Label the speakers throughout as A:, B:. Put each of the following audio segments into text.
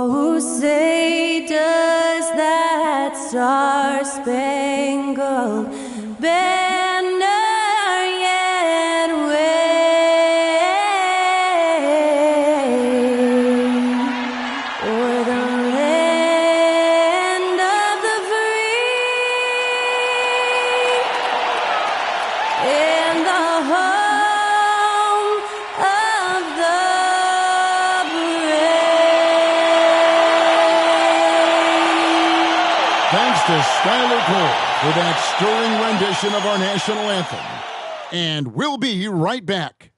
A: Oh, say does that star-spangled banner yet wave o'er the land of the free and the home of the brave.
B: Thanks to Skylar Cole for that stirring rendition of our national anthem. And we'll be right back.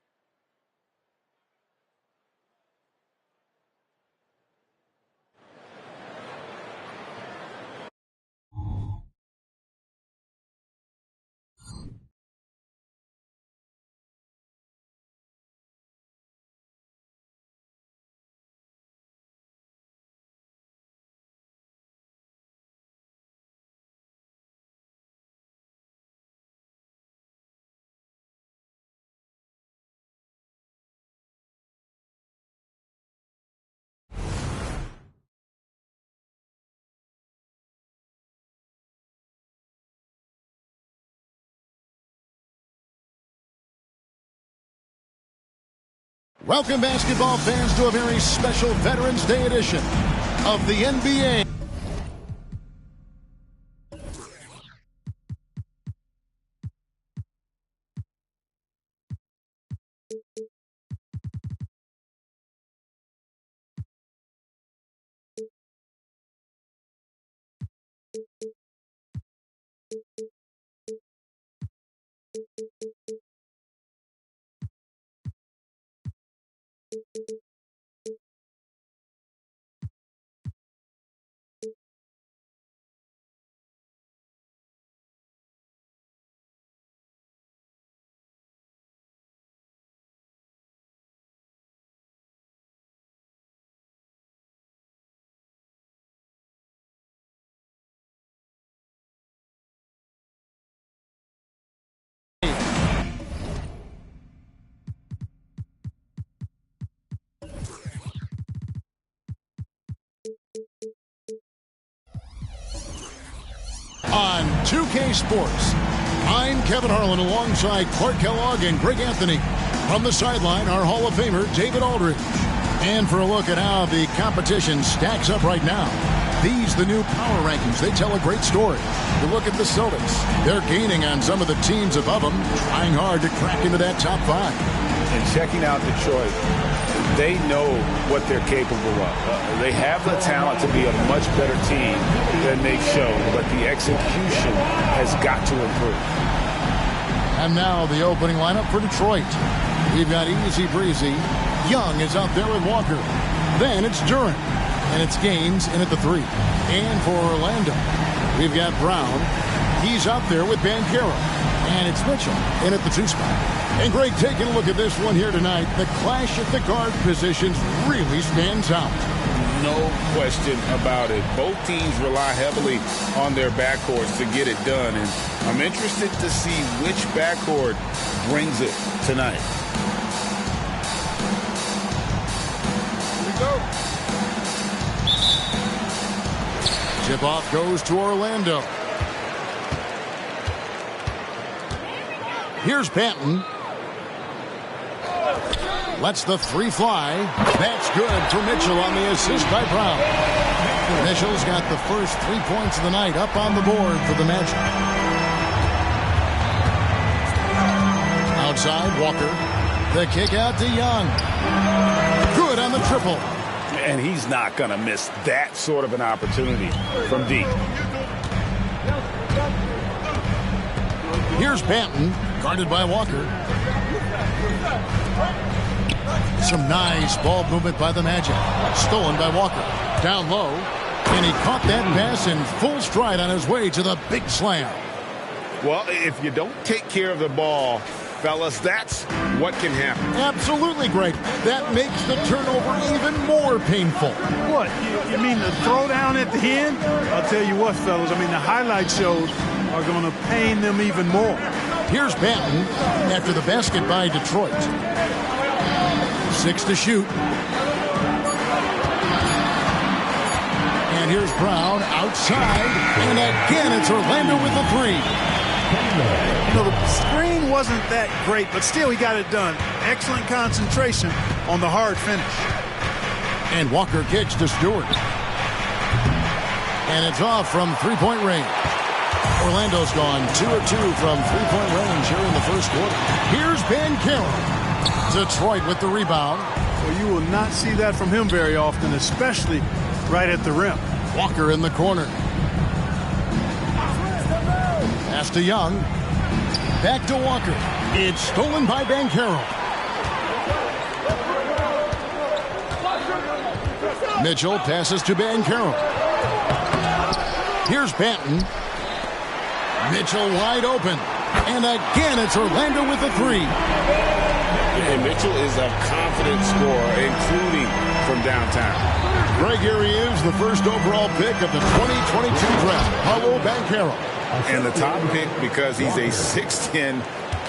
B: Welcome, basketball fans, to a very special Veterans Day edition of the NBA. On 2K Sports, I'm Kevin Harlan alongside Clark Kellogg and Greg Anthony. From the sideline, our Hall of Famer, David Aldridge. And for a look at how the competition stacks up right now, these the new power rankings. They tell a great story. You look at the Celtics. They're gaining on some of the teams above them, trying hard to crack into that top five.
C: And checking out Detroit, they know what they're capable of. They have the talent to be a much better team than they've shown, but the execution has got to improve.
B: And now the opening lineup for Detroit. We've got Easy Breezy. Young is out there with Walker. Then it's Durant. And it's Gaines in at the 3. And for Orlando, we've got Brown. He's out there with Banchero. And it's Mitchell in at the 2 spot. And Greg, taking a look at this one here tonight, the clash at the guard positions really stands out.
C: No question about it. Both teams rely heavily on their backcourts to get it done. And I'm interested to see which backcourt brings it tonight. Here we go.
B: Tip-off goes to Orlando. Here's Banton. Lets the 3 fly. That's good for Mitchell on the assist by Brown. Mitchell's got the first 3 points of the night up on the board for the Magic. Outside, Walker. The kick out to Young. Good on the triple.
C: And he's not going to miss that sort of an opportunity from deep.
B: Here's Banton, guarded by Walker. Some nice ball movement by the Magic. Stolen by Walker. Down low. And he caught that pass in full stride on his way to the big slam.
C: Well, if you don't take care of the ball, fellas, that's what can happen.
B: Absolutely, Greg. That makes the turnover even more painful.
D: What? You mean the throwdown at the end? I'll tell you what, fellas. I mean, the highlight shows are going to pain them even more.
B: Here's Banton after the basket by Detroit. 6 to shoot. And here's Brown outside. And again, it's Orlando with the three.
D: You know, the screen wasn't that great, but still he got it done. Excellent concentration on the hard finish.
B: And Walker kicks to Stewart. And it's off from three-point range. Orlando's gone 2 of 2 from three-point range here in the first quarter. Here's Banchero. Detroit with the rebound.
D: Well, you will not see that from him very often, especially right at the rim.
B: Walker in the corner. Pass to Young. Back to Walker. It's stolen by Banchero. Mitchell passes to Banchero. Here's Banton. Mitchell wide open. And again, it's Orlando with the three.
C: And Mitchell is a confident scorer, including from downtown.
B: Greg, here he is, the first overall pick of the 2022 draft, Paolo Banchero.
C: And the top pick because he's a 6'10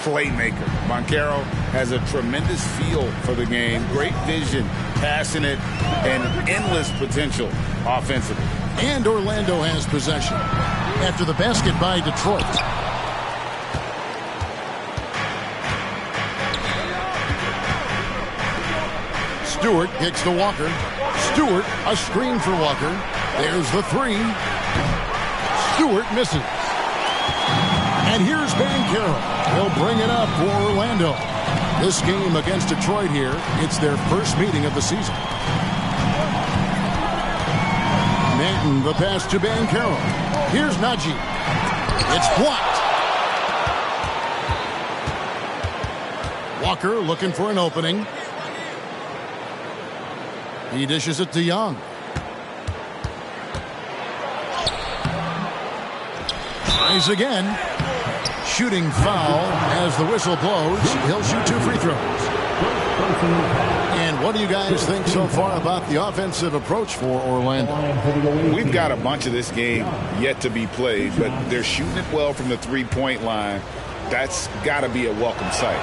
C: playmaker. Banchero has a tremendous feel for the game, great vision, passionate, and endless potential offensively.
B: And Orlando has possession after the basket by Detroit. Stewart kicks to Walker. Stewart, a screen for Walker. There's the three. Stewart misses. And here's Banchero. He'll bring it up for Orlando. This game against Detroit here, it's their first meeting of the season. Manton, the pass to Banchero. Here's Najee. It's blocked. Walker looking for an opening. He dishes it to Young. Tries again. Shooting foul as the whistle blows. He'll shoot 2 free throws. And what do you guys think so far about the offensive approach for Orlando?
C: We've got a bunch of this game yet to be played, but they're shooting it well from the three-point line. That's got to be a welcome sight.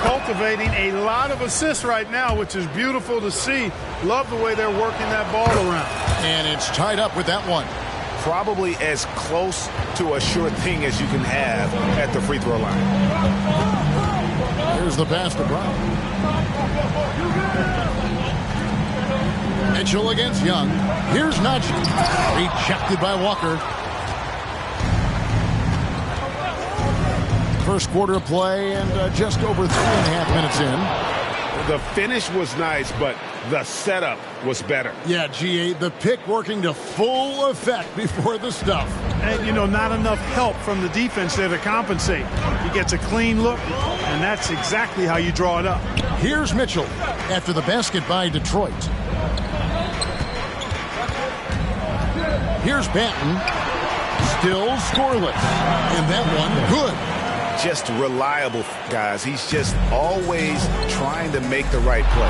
D: Cultivating a lot of assists right now, which is beautiful to see. Love the way they're working that ball around.
B: And it's tied up with that one.
C: Probably as close to a sure thing as you can have at the free throw line.
B: Here's the pass to Brown. Mitchell against Young. Here's Najee. Rejected by Walker. First quarter of play and just over 3.5 minutes in.
C: The finish was nice, but the setup was better.
B: Yeah, GA, the pick working to full effect before the stuff.
D: And, you know, not enough help from the defense there to compensate. He gets a clean look, and that's exactly how you draw it up.
B: Here's Mitchell after the basket by Detroit. Here's Banton. Still scoreless. And that one, good.
C: Just reliable, guys. He's just always trying to make the right play.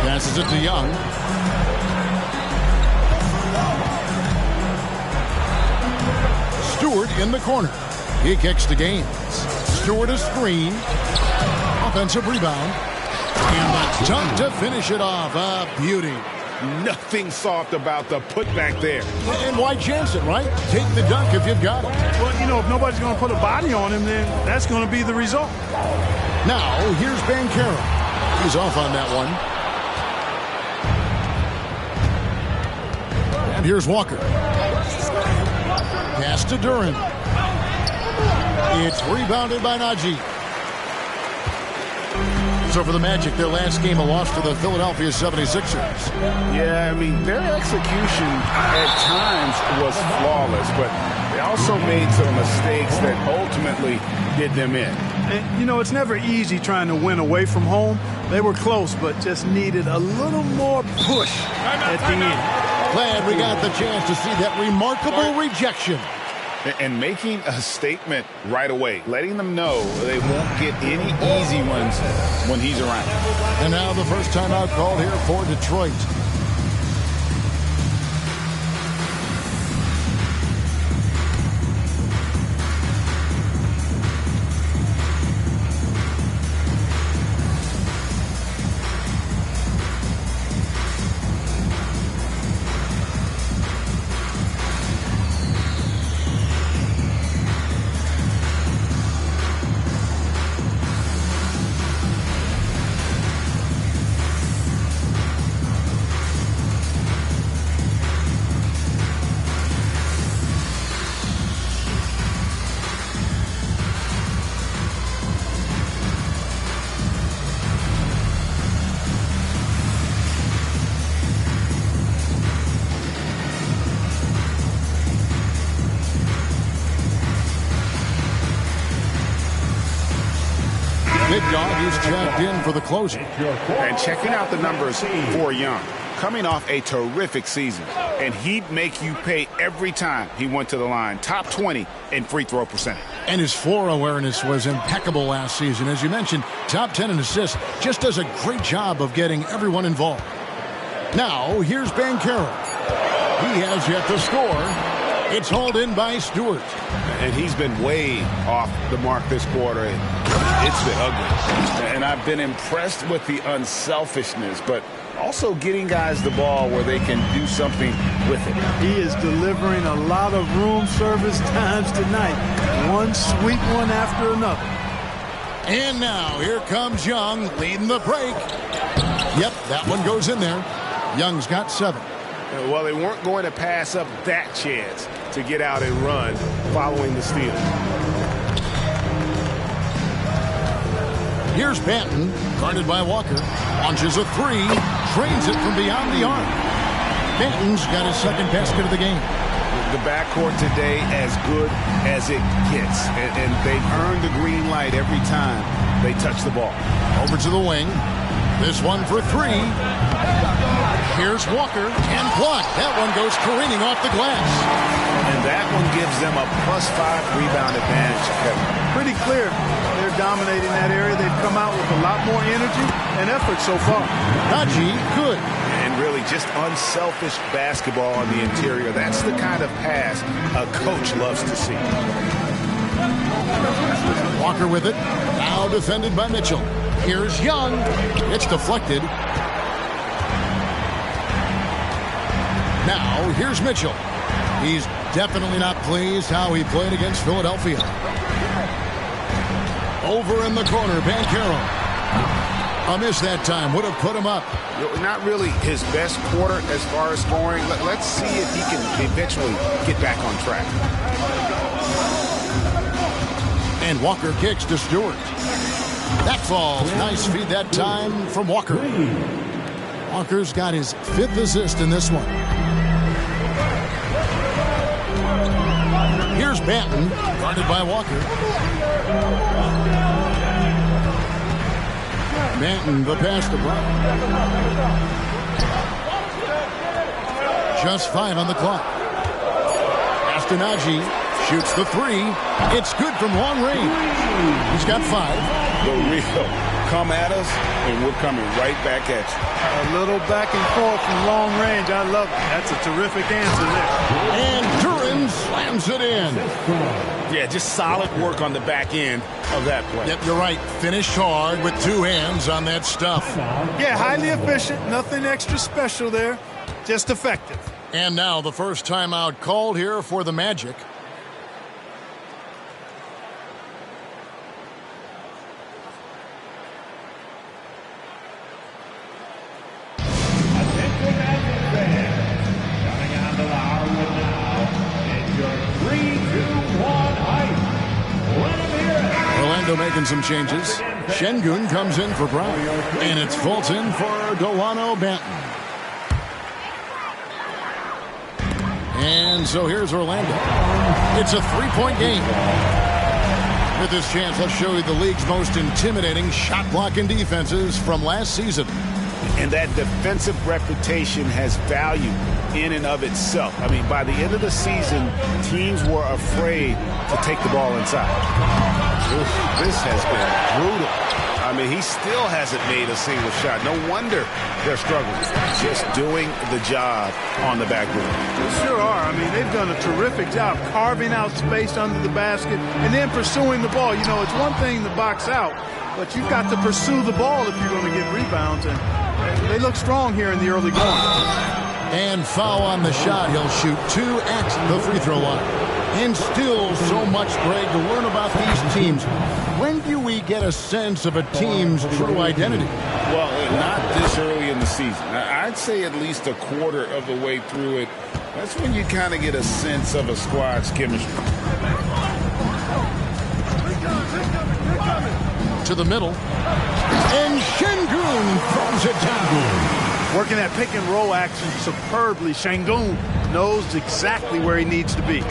B: Passes it to Young. Stewart in the corner. He kicks to Gaines. Stewart a screen. Offensive rebound. And the dunk to finish it off. A beauty.
C: Nothing soft about the putback there.
B: And why chance it, right? Take the dunk if you've got it.
D: Well, you know, if nobody's going to put a body on him, then that's going to be the result.
B: Now, here's Banchero. He's off on that one. And here's Walker. Pass to Duran. It's rebounded by Najee. So for the Magic, their last game, a loss to the Philadelphia 76ers.
C: Yeah, I mean, their execution at times was flawless, but they also made some mistakes that ultimately did them in.
D: And, you know, it's never easy trying to win away from home. They were close, but just needed a little more push at the end.
B: Glad we got the chance to see that remarkable rejection.
C: And making a statement right away, letting them know they won't get any easy ones when he's around.
B: And now the first timeout called here for Detroit. leadoff. He's checked in for the closer.
C: And checking out the numbers for Young. Coming off a terrific season, and he'd make you pay every time he went to the line. Top 20 in free throw percentage.
B: And his floor awareness was impeccable last season. As you mentioned, top 10 in assists. Just does a great job of getting everyone involved. Now, here's Banchero. He has yet to score. It's hauled in by Stewart.
C: And he's been way off the mark this quarter. It's been ugly. And I've been impressed with the unselfishness, but also getting guys the ball where they can do something with it.
D: He is delivering a lot of room service times tonight. One sweet one after another.
B: And now here comes Young leading the break. Yep, that one goes in there. Young's got 7.
C: Well, they weren't going to pass up that chance to get out and run following the steal.
B: Here's Banton, guarded by Walker. Launches a 3, trains it from beyond the arc. Banton's got his second basket of the game.
C: The backcourt today as good as it gets. And they've earned the green light every time they touch the ball.
B: Over to the wing. This one for 3. Here's Walker, and blocked. That one goes careening off the glass.
C: And that one gives them a +5 rebound advantage, Kevin.
D: Pretty clear. They're dominating that area. They've come out with a lot more energy and effort so far.
B: Haji, good.
C: And really just unselfish basketball on the interior. That's the kind of pass a coach loves to see.
B: Walker with it. Now defended by Mitchell. Here's Young. It's deflected. Now, here's Mitchell. He's definitely not pleased how he played against Philadelphia. Over in the corner, Banchero. A miss that time. Would have put him up.
C: Not really his best quarter as far as scoring. Let's see if he can eventually get back on track.
B: And Walker kicks to Stewart. That falls. Nice feed that time from Walker. Walker's got his 5th assist in this one. Here's Banton, guarded by Walker. Banton, the pass to Brown. Just 5 on the clock. Astanaji shoots the 3. It's good from long range. He's got 5.
C: The real come at us, and we're coming right back at you.
D: A little back and forth from long range. I love it. That's a terrific answer there.
B: And Duran slams it in.
C: Yeah, just solid work on the back end of that play.
B: Yep, you're right. Finished hard with 2 hands on that stuff.
D: Yeah, highly efficient. Nothing extra special there. Just effective.
B: And now the first timeout called here for the Magic. Making some changes. Şengün comes in for Brown. And it's Fulton for Delano Banton. And so here's Orlando. It's a 3-point game. With this chance, let's show you the league's most intimidating shot blocking defenses from last season.
C: And that defensive reputation has value in and of itself. I mean, by the end of the season, teams were afraid to take the ball inside. This has been brutal. I mean, he still hasn't made a single shot. No wonder they're struggling. Just doing the job on the back board.
D: They sure are. I mean, they've done a terrific job carving out space under the basket and then pursuing the ball. You know, it's one thing to box out, but you've got to pursue the ball if you're going to get rebounds. And they look strong here in the early going.
B: And foul on the shot. He'll shoot 2 at the free throw line. And still so much, Greg, to learn about these teams. When do we get a sense of a team's true identity?
C: Well, not this early in the season. I'd say at least a quarter of the way through it. That's when you kind of get a sense of a squad's chemistry.
B: To the middle. And Şengün throws it down.
D: Working that pick and roll action superbly. Şengün knows exactly where he needs to be.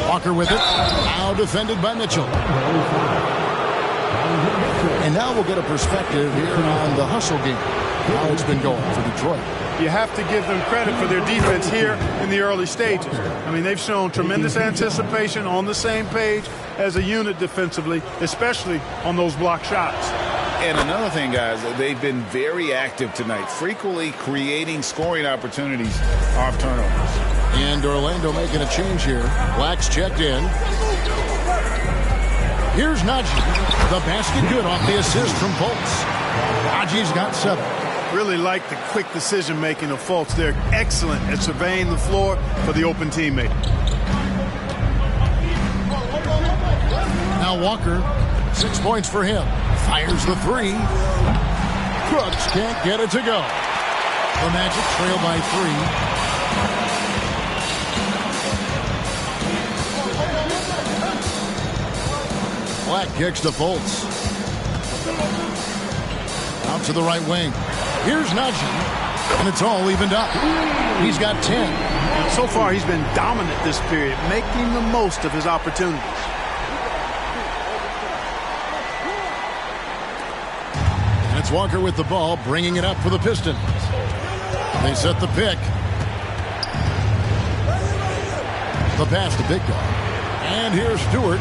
B: Walker with it. Now defended by Mitchell. And now we'll get a perspective here on the hustle game, how it's been going for Detroit.
D: You have to give them credit for their defense here in the early stages. I mean, they've shown tremendous anticipation, on the same page as a unit defensively, especially on those block shots.
C: And another thing, guys, they've been very active tonight, frequently creating scoring opportunities off turnovers.
B: And Orlando making a change here. Black's checked in. Here's Najee. The basket good off the assist from Fultz. Najee's got 7.
D: Really like the quick decision-making of Fultz. They're excellent at surveying the floor for the open teammate.
B: Now Walker, 6 points for him. Fires the 3. Crooks can't get it to go. The Magic trail by 3. Black kicks to Fultz. Out to the right wing. Here's Najee, and it's all evened up. He's got 10.
D: And so far, he's been dominant this period, making the most of his opportunities.
B: And it's Walker with the ball, bringing it up for the Pistons. They set the pick. The pass to Big Dog. And here's Stewart.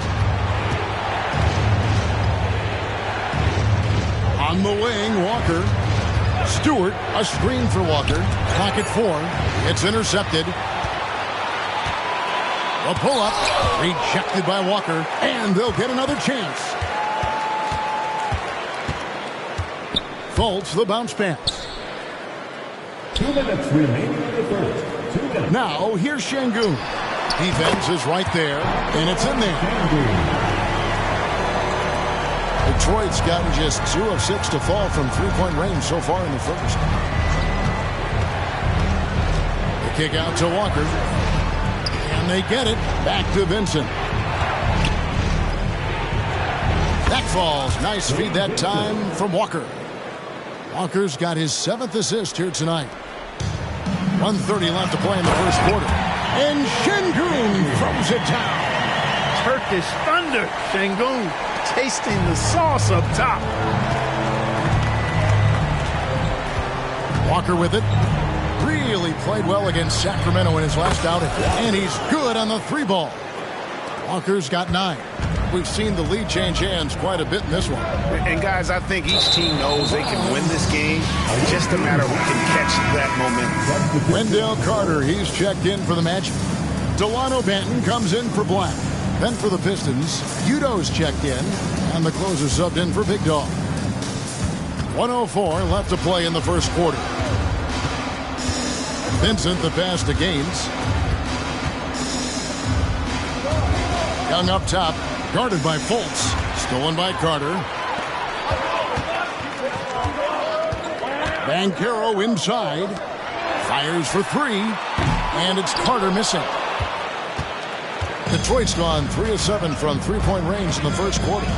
B: On the wing, Walker. Stewart, a screen for Walker. Clock at 4. It's intercepted. A pull-up. Rejected by Walker. And they'll get another chance. Fultz, the bounce pass.
E: 2 minutes remaining in the first. 2 minutes.
B: Now, here's Şengün. Defense is right there, and it's in there. Detroit's gotten just 2 of 6 to fall from three-point range so far in the first. The kick out to Walker. And they get it back to Vincent. That falls. Nice feed that time from Walker. Walker's got his 7th assist here tonight. 1:30 left to play in the first quarter. And Şengün throws it down.
D: Turkish thunder. Şengün tasting the sauce up top.
B: Walker with it. Really played well against Sacramento in his last outing. And he's good on the 3-ball. Walker's got 9. We've seen the lead change hands quite a bit in this one.
C: And, guys, I think each team knows they can win this game. It's just a matter of who can catch that momentum.
B: Wendell Carter, he's checked in for the Magic. Delano Banton comes in for Black. Then for the Pistons, Udo's checked in, and the closer subbed in for Big Dog. 1:04 left to play in the first quarter. Vincent, the pass to Gaines. Young up top, guarded by Fultz. Stolen by Carter. Banchero inside. Fires for 3. And it's Carter missing. Detroit's gone 3 of 7 from three-point range in the first quarter.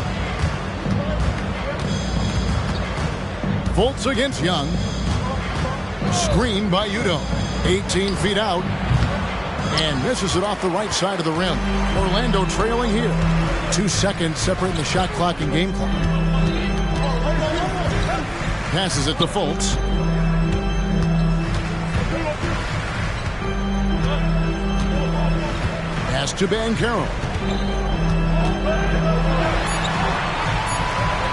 B: Fultz against Young. Screen by Udo. 18 feet out. And misses it off the right side of the rim. Orlando trailing here. 2 seconds separating the shot clock and game clock. Passes it to Fultz. Pass to Banchero.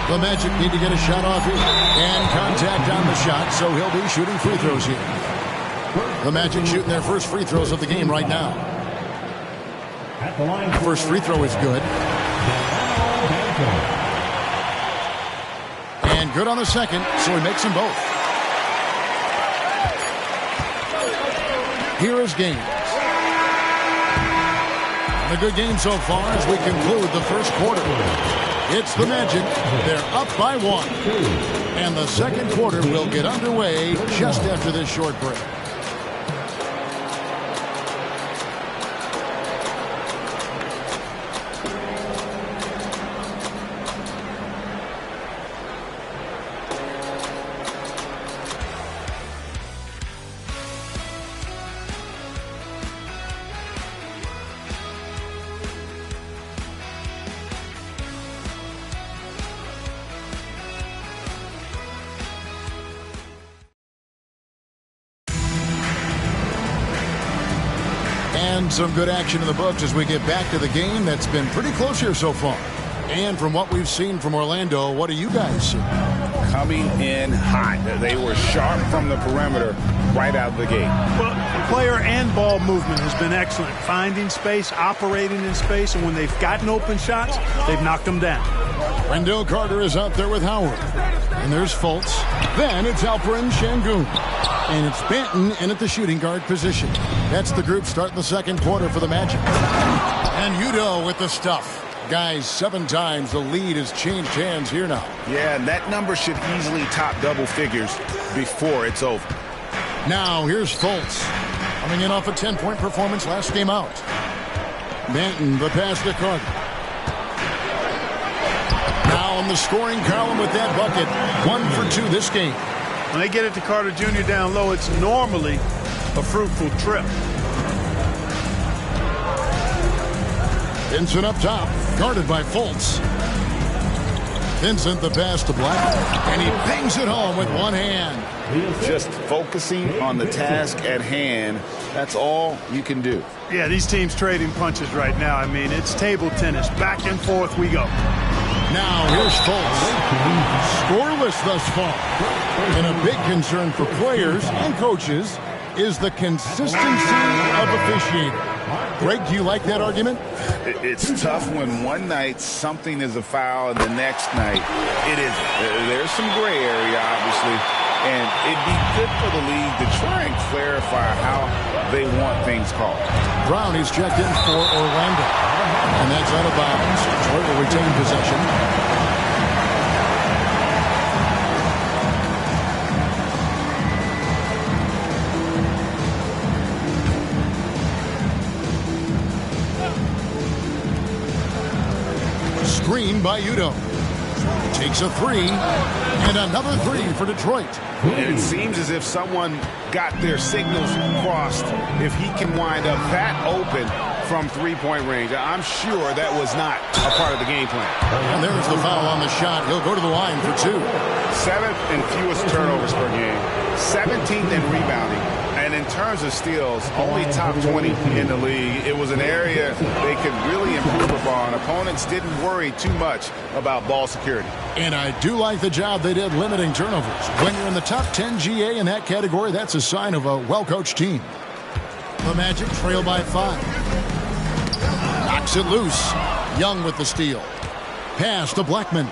B: The Magic need to get a shot off here. And contact on the shot, so he'll be shooting free throws here. The Magic shooting their first free throws of the game right now. First free throw is good. And good on the second, so he makes them both. Here is Gaines. A good game so far as we conclude the first quarter. It's the Magic. They're up by 1. And the second quarter will get underway just after this short break. And some good action in the books as we get back to the game that's been pretty close here so far. And from what we've seen from Orlando, what do you guys see?
C: Coming in hot. They were sharp from the perimeter right out of the gate.
D: Well, player and ball movement has been excellent. Finding space, operating in space, and when they've gotten open shots, they've knocked them down.
B: Wendell Carter is out there with Howard. And there's Fultz. Then it's Alperen Şengün. And it's Banton in at the shooting guard position. That's the group starting the second quarter for the Magic. And Udo with the stuff. Guys, 7 times the lead has changed hands here now.
C: Yeah, and that number should easily top double figures before it's over.
B: Now here's Fultz. Coming in off a 10-point performance last game out. Banton, the pass to Carter. Now in the scoring column with that bucket. 1 for 2 this game.
D: When they get it to Carter Jr. down low, it's normally a fruitful trip.
B: Vincent up top, guarded by Fultz. Vincent the pass to Black, and he bangs it home with one hand.
C: Just focusing on the task at hand, that's all you can do.
D: Yeah, these teams trading punches right now. I mean, it's table tennis. Back and forth we go.
B: Now here's Fultz. Scoreless thus far. And a big concern for players and coaches is the consistency of officiating. Greg, do you like that argument?
C: It's tough when one night something is a foul and the next night it isn't. There's some gray area, obviously, and it'd be good for the league to try and clarify how they want things called.
B: Brown is checked in for Orlando, and that's out of bounds. Detroit will retain possession. Screen by Udo. Takes a 3, and another 3 for Detroit.
C: And it seems as if someone got their signals crossed if he can wind up that open from three-point range. I'm sure that was not a part of the game plan.
B: And there's the foul on the shot. He'll go to the line for 2.
C: 7th and fewest turnovers per game. 17th in rebounding. And in terms of steals, only top 20 in the league. It was an area they could really improve upon. Opponents didn't worry too much about ball security.
B: And I do like the job they did limiting turnovers. When you're in the top 10 GA in that category, that's a sign of a well-coached team. The Magic trail by 5. Knocks it loose. Young with the steal. Pass to Blackman.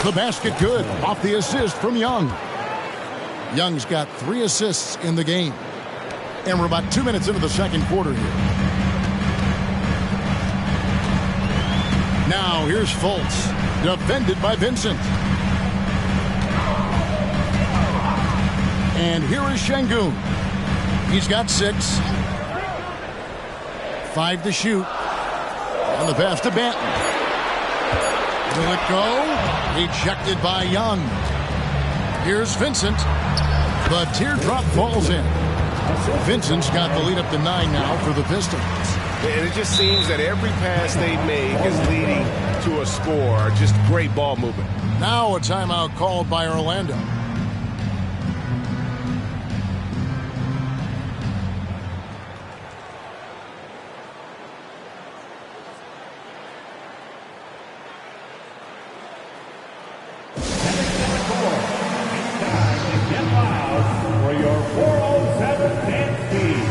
B: The basket good. Off the assist from Young. Young's got 3 assists in the game. And we're about 2 minutes into the second quarter here. Now here's Fultz. Defended by Vincent. And here is Şengün. He's got 6. 5 to shoot. And the pass to Banton. Will it go? Ejected by Young. Here's Vincent. The teardrop falls in. Vincent's got the lead up to 9 now for the Pistons.
C: And it just seems that every pass they make is leading to a score. Just great ball movement.
B: Now a timeout called by Orlando.
E: For your 407 dance team.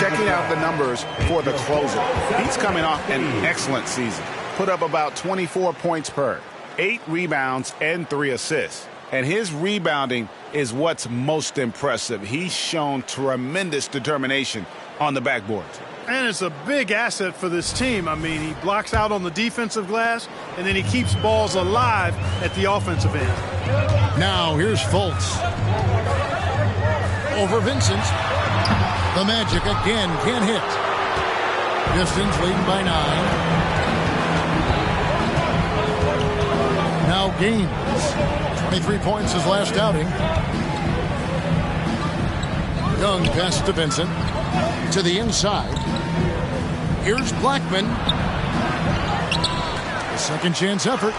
C: checking out the numbers for the closer. He's coming off an excellent season. Put up about 24 points per, 8 rebounds, and 3 assists. And his rebounding is what's most impressive. He's shown tremendous determination on the backboard.
D: And it's a big asset for this team. I mean, he blocks out on the defensive glass, and then he keeps balls alive at the offensive end.
B: Now here's Fultz. Over Vincent. The Magic again can't hit. Pistons leading by 9. Now Gaines. 23 points his last outing. Young pass to Vincent. To the inside. Here's Blackman. A second chance effort.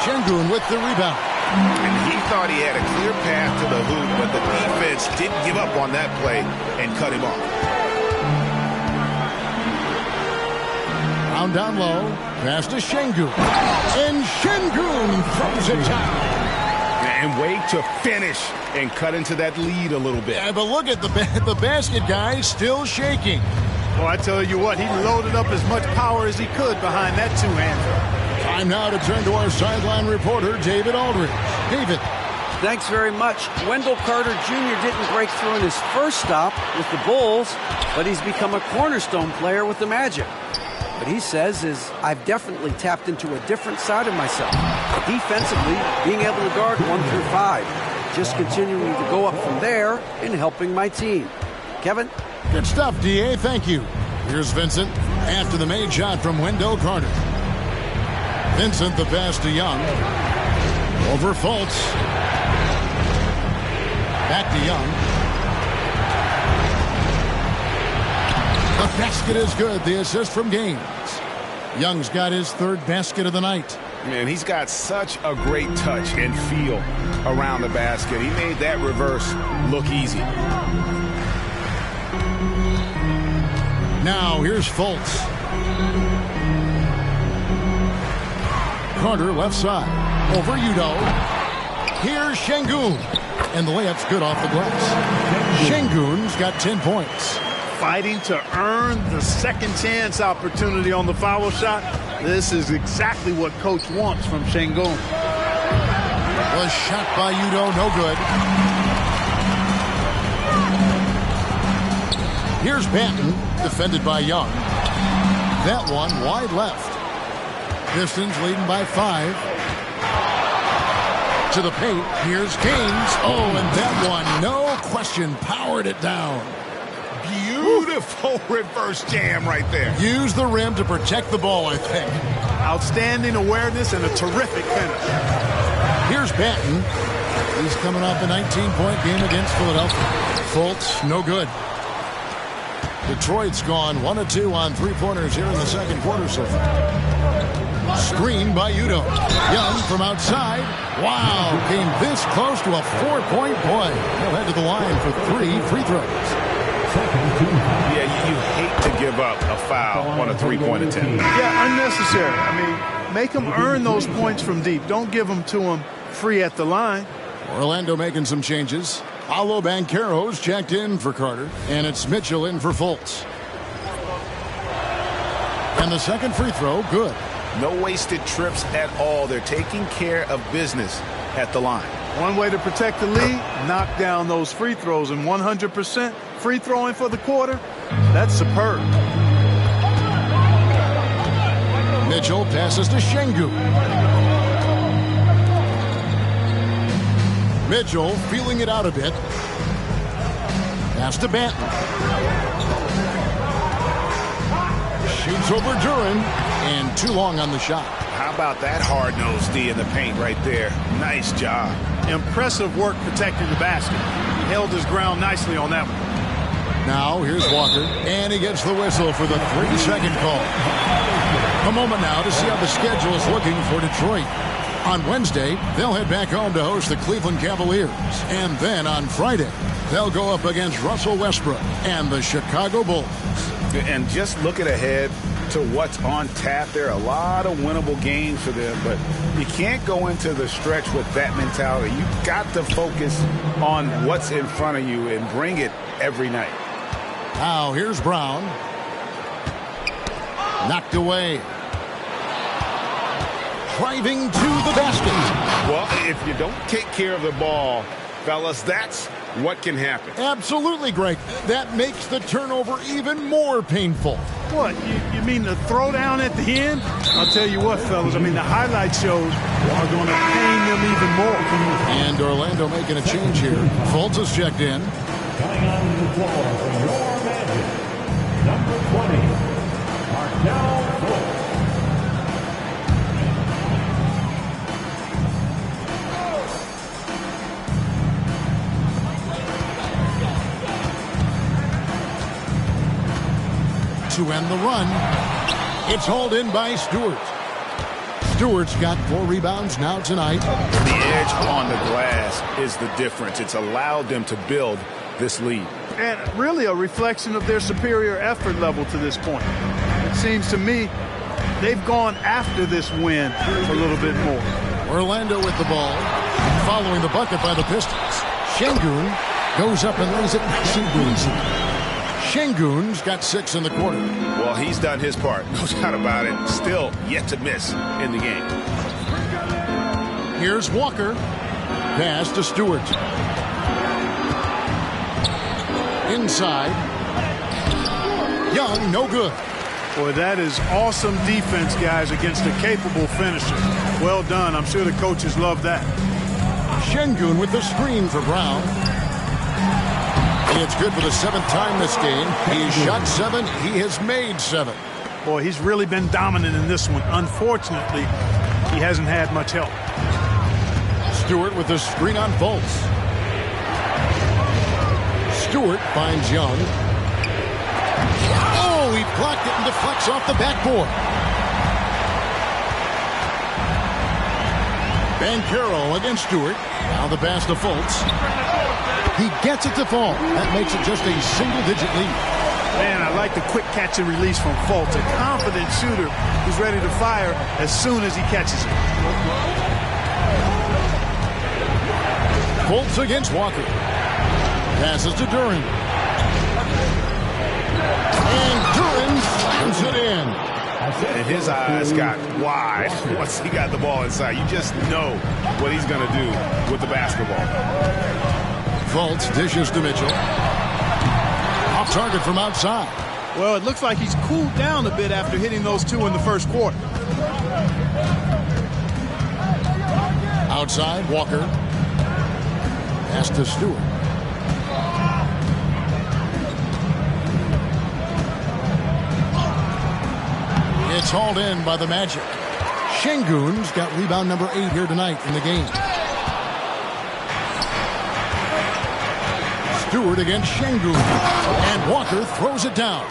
B: Şengün with the rebound.
C: And he thought he had a clear path to the hoop, but the defense didn't give up on that play and cut him off.
B: Down low. Pass to Şengün. And Şengün throws it down.
C: And wait to finish and cut into that lead a little bit.
B: Yeah, but look at the basket guy still shaking.
D: Well, I tell you what, he loaded up as much power as he could behind that two-hander.
B: Time now to turn to our sideline reporter, David Aldridge. David.
F: Thanks very much. Wendell Carter Jr. didn't break through in his first stop with the Bulls, but he's become a cornerstone player with the Magic. What he says is, I've definitely tapped into a different side of myself. Defensively, being able to guard 1 through 5. Just continuing to go up from there and helping my team. Kevin?
B: Good stuff, D.A. Thank you. Here's Vincent after the made shot from Wendell Carter. Vincent the pass to Young. Over Fultz. Back to Young. The basket is good. The assist from Gaines. Young's got his 3rd basket of the night.
C: Man, he's got such a great touch and feel around the basket. He made that reverse look easy.
B: Now here's Fultz. Carter left side. Over Udo. Here's Şengün. And the layup's good off the glass. Şengün's got 10 points.
D: Fighting to earn the second chance opportunity on the foul shot. This is exactly what Coach wants from Şengün.
B: Was shot by Udo, no good. Here's Banton, defended by Young. That one wide left. Pistons leading by 5. To the paint, here's Gaines. Oh, and that one, no question, powered it down.
C: Beautiful reverse jam right there.
B: Use the rim to protect the ball, I think.
D: Outstanding awareness and a terrific finish.
B: Here's Banton. He's coming off a 19-point game against Philadelphia. Fultz, no good. Detroit's gone 1 of 2 on 3-pointers here in the second quarter so far. Screen by Udo. Young from outside. Wow, came this close to a 4-point play. He'll head to the line for 3 free throws.
C: Yeah, you hate to give up a foul on a 3-point attempt.
D: Yeah, unnecessary. I mean, make them earn those points from deep. Don't give them to them free at the line.
B: Orlando making some changes. Paolo Banchero's checked in for Carter, and it's Mitchell in for Fultz. And the second free throw, good.
C: No wasted trips at all. They're taking care of business at the line.
D: One way to protect the lead, knock down those free throws, and 100% free throwing for the quarter, that's superb.
B: Mitchell passes to Şengün. Mitchell feeling it out a bit. Pass to Banton. Shoots over Duran, and too long on the shot.
C: How about that hard-nosed D in the paint right there? Nice job.
D: Impressive work protecting the basket. He held his ground nicely on that one.
B: Now here's Walker, and he gets the whistle for the 3-second call. A moment now to see how the schedule is looking for Detroit. On Wednesday, they'll head back home to host the Cleveland Cavaliers. And then on Friday, they'll go up against Russell Westbrook and the Chicago Bulls.
C: And just looking ahead to what's on tap, there are a lot of winnable games for them, but you can't go into the stretch with that mentality. You've got to focus on what's in front of you and bring it every night.
B: Now here's Brown. Knocked away. Driving to the basket.
C: Well, if you don't take care of the ball, fellas, that's what can happen.
B: Absolutely, Greg. That makes the turnover even more painful.
D: What, you mean the throwdown at the end? I'll tell you what, fellas, I mean, the highlight shows are going to pain them even more.
B: And Orlando making a change here. Fultz is checked in.
E: Coming onto the floor for your Magic, number 20, Markel Fultz.
B: To end the run. It's hauled in by Stewart. Stewart's got 4 rebounds now tonight.
C: The edge on the glass is the difference. It's allowed them to build this lead.
D: And really a reflection of their superior effort level to this point. It seems to me they've gone after this win a little bit more.
B: Orlando with the ball. Following the bucket by the Pistons. Şengün goes up and lays it nice and easy. Şengün's got 6 in the quarter.
C: Well, he's done his part. No doubt about it. Still yet to miss in the game.
B: Here's Walker. Pass to Stewart. Inside. Young, no good.
D: Boy, that is awesome defense, guys, against a capable finisher. Well done. I'm sure the coaches love that.
B: Şengün with the screen for Brown. It's good for the 7th time this game. He's shot 7. He has made 7.
D: Boy, he's really been dominant in this one. Unfortunately, he hasn't had much help.
B: Stewart with the screen on Fultz. Stewart finds Young. Oh, he blocked it and deflects off the backboard. Banchero against Stewart. Now the pass to Fultz. He gets it to fall. That makes it just a single-digit lead.
D: Man, I like the quick catch and release from Fultz. A confident shooter who's ready to fire as soon as he catches it.
B: Fultz against Walker. Passes to Duren. And Duren slams it in.
C: And his eyes got wide once he got the ball inside. You just know what he's going to do with the basketball.
B: Fultz dishes to Mitchell. Off target from outside.
D: Well, it looks like he's cooled down a bit after hitting those 2 in the first quarter.
B: Outside, Walker. Pass to Stewart. It's hauled in by the Magic. Şengün's got rebound number 8 here tonight in the game. Stewart against Şengün. And Walker throws it down.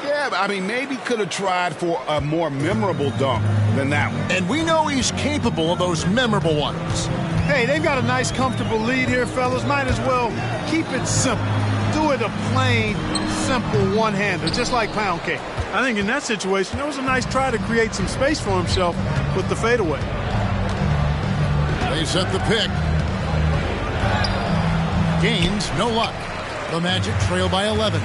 C: Yeah, I mean, maybe could have tried for a more memorable dunk than that one.
B: And we know he's capable of those memorable ones.
D: Hey, they've got a nice, comfortable lead here, fellas. Might as well keep it simple. Do it a plain, simple one-hander, just like pound cake. I think in that situation, it was a nice try to create some space for himself with the fadeaway.
B: They set the pick. Gaines, no luck. The Magic trail by 11.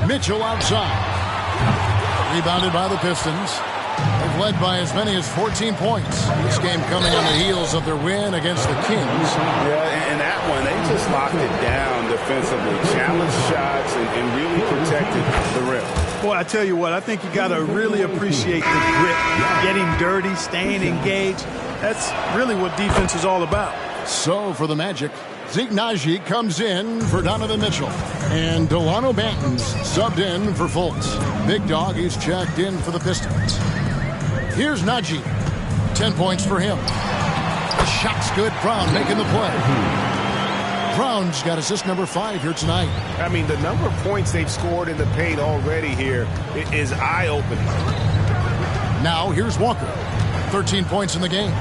B: Mitchell outside. Rebounded by the Pistons. They've led by as many as 14 points. This game coming on the heels of their win against the Kings.
C: Yeah, and that one, they just locked it down defensively. Challenged shots and really protected the rim.
D: Boy, I tell you what, I think you got to really appreciate the grit. Getting dirty, staying engaged. That's really what defense is all about.
B: So for the Magic, Zeke Naji comes in for Donovan Mitchell. And Delano Banton's subbed in for Fultz. Big Dog, he's checked in for the Pistons. Here's Naji. 10 points for him. The shot's good. Brown making the play. Brown's got assist number 5 here tonight.
C: I mean, the number of points they've scored in the paint already here is eye-opening.
B: Now here's Walker. 13 points in the game.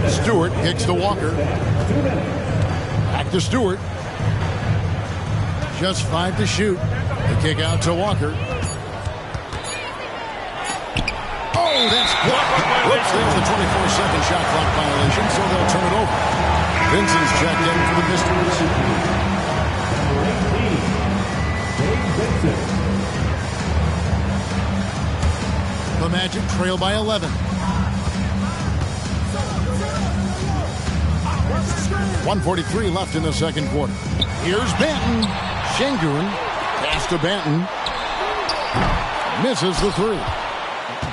B: Stewart kicks to Walker. Back to Stewart. Just 5 to shoot. The kick out to Walker. Oh, that's blocked. Whoops, there's the 24-second shot clock violation, so they'll turn it over. Vincent's checked in for the Pistons.
E: Number 18, Dave Vincent.
B: The Magic trail by 11. 1:43 left in the second quarter. Here's Banton. Şengün. Pass to Banton. Misses the three.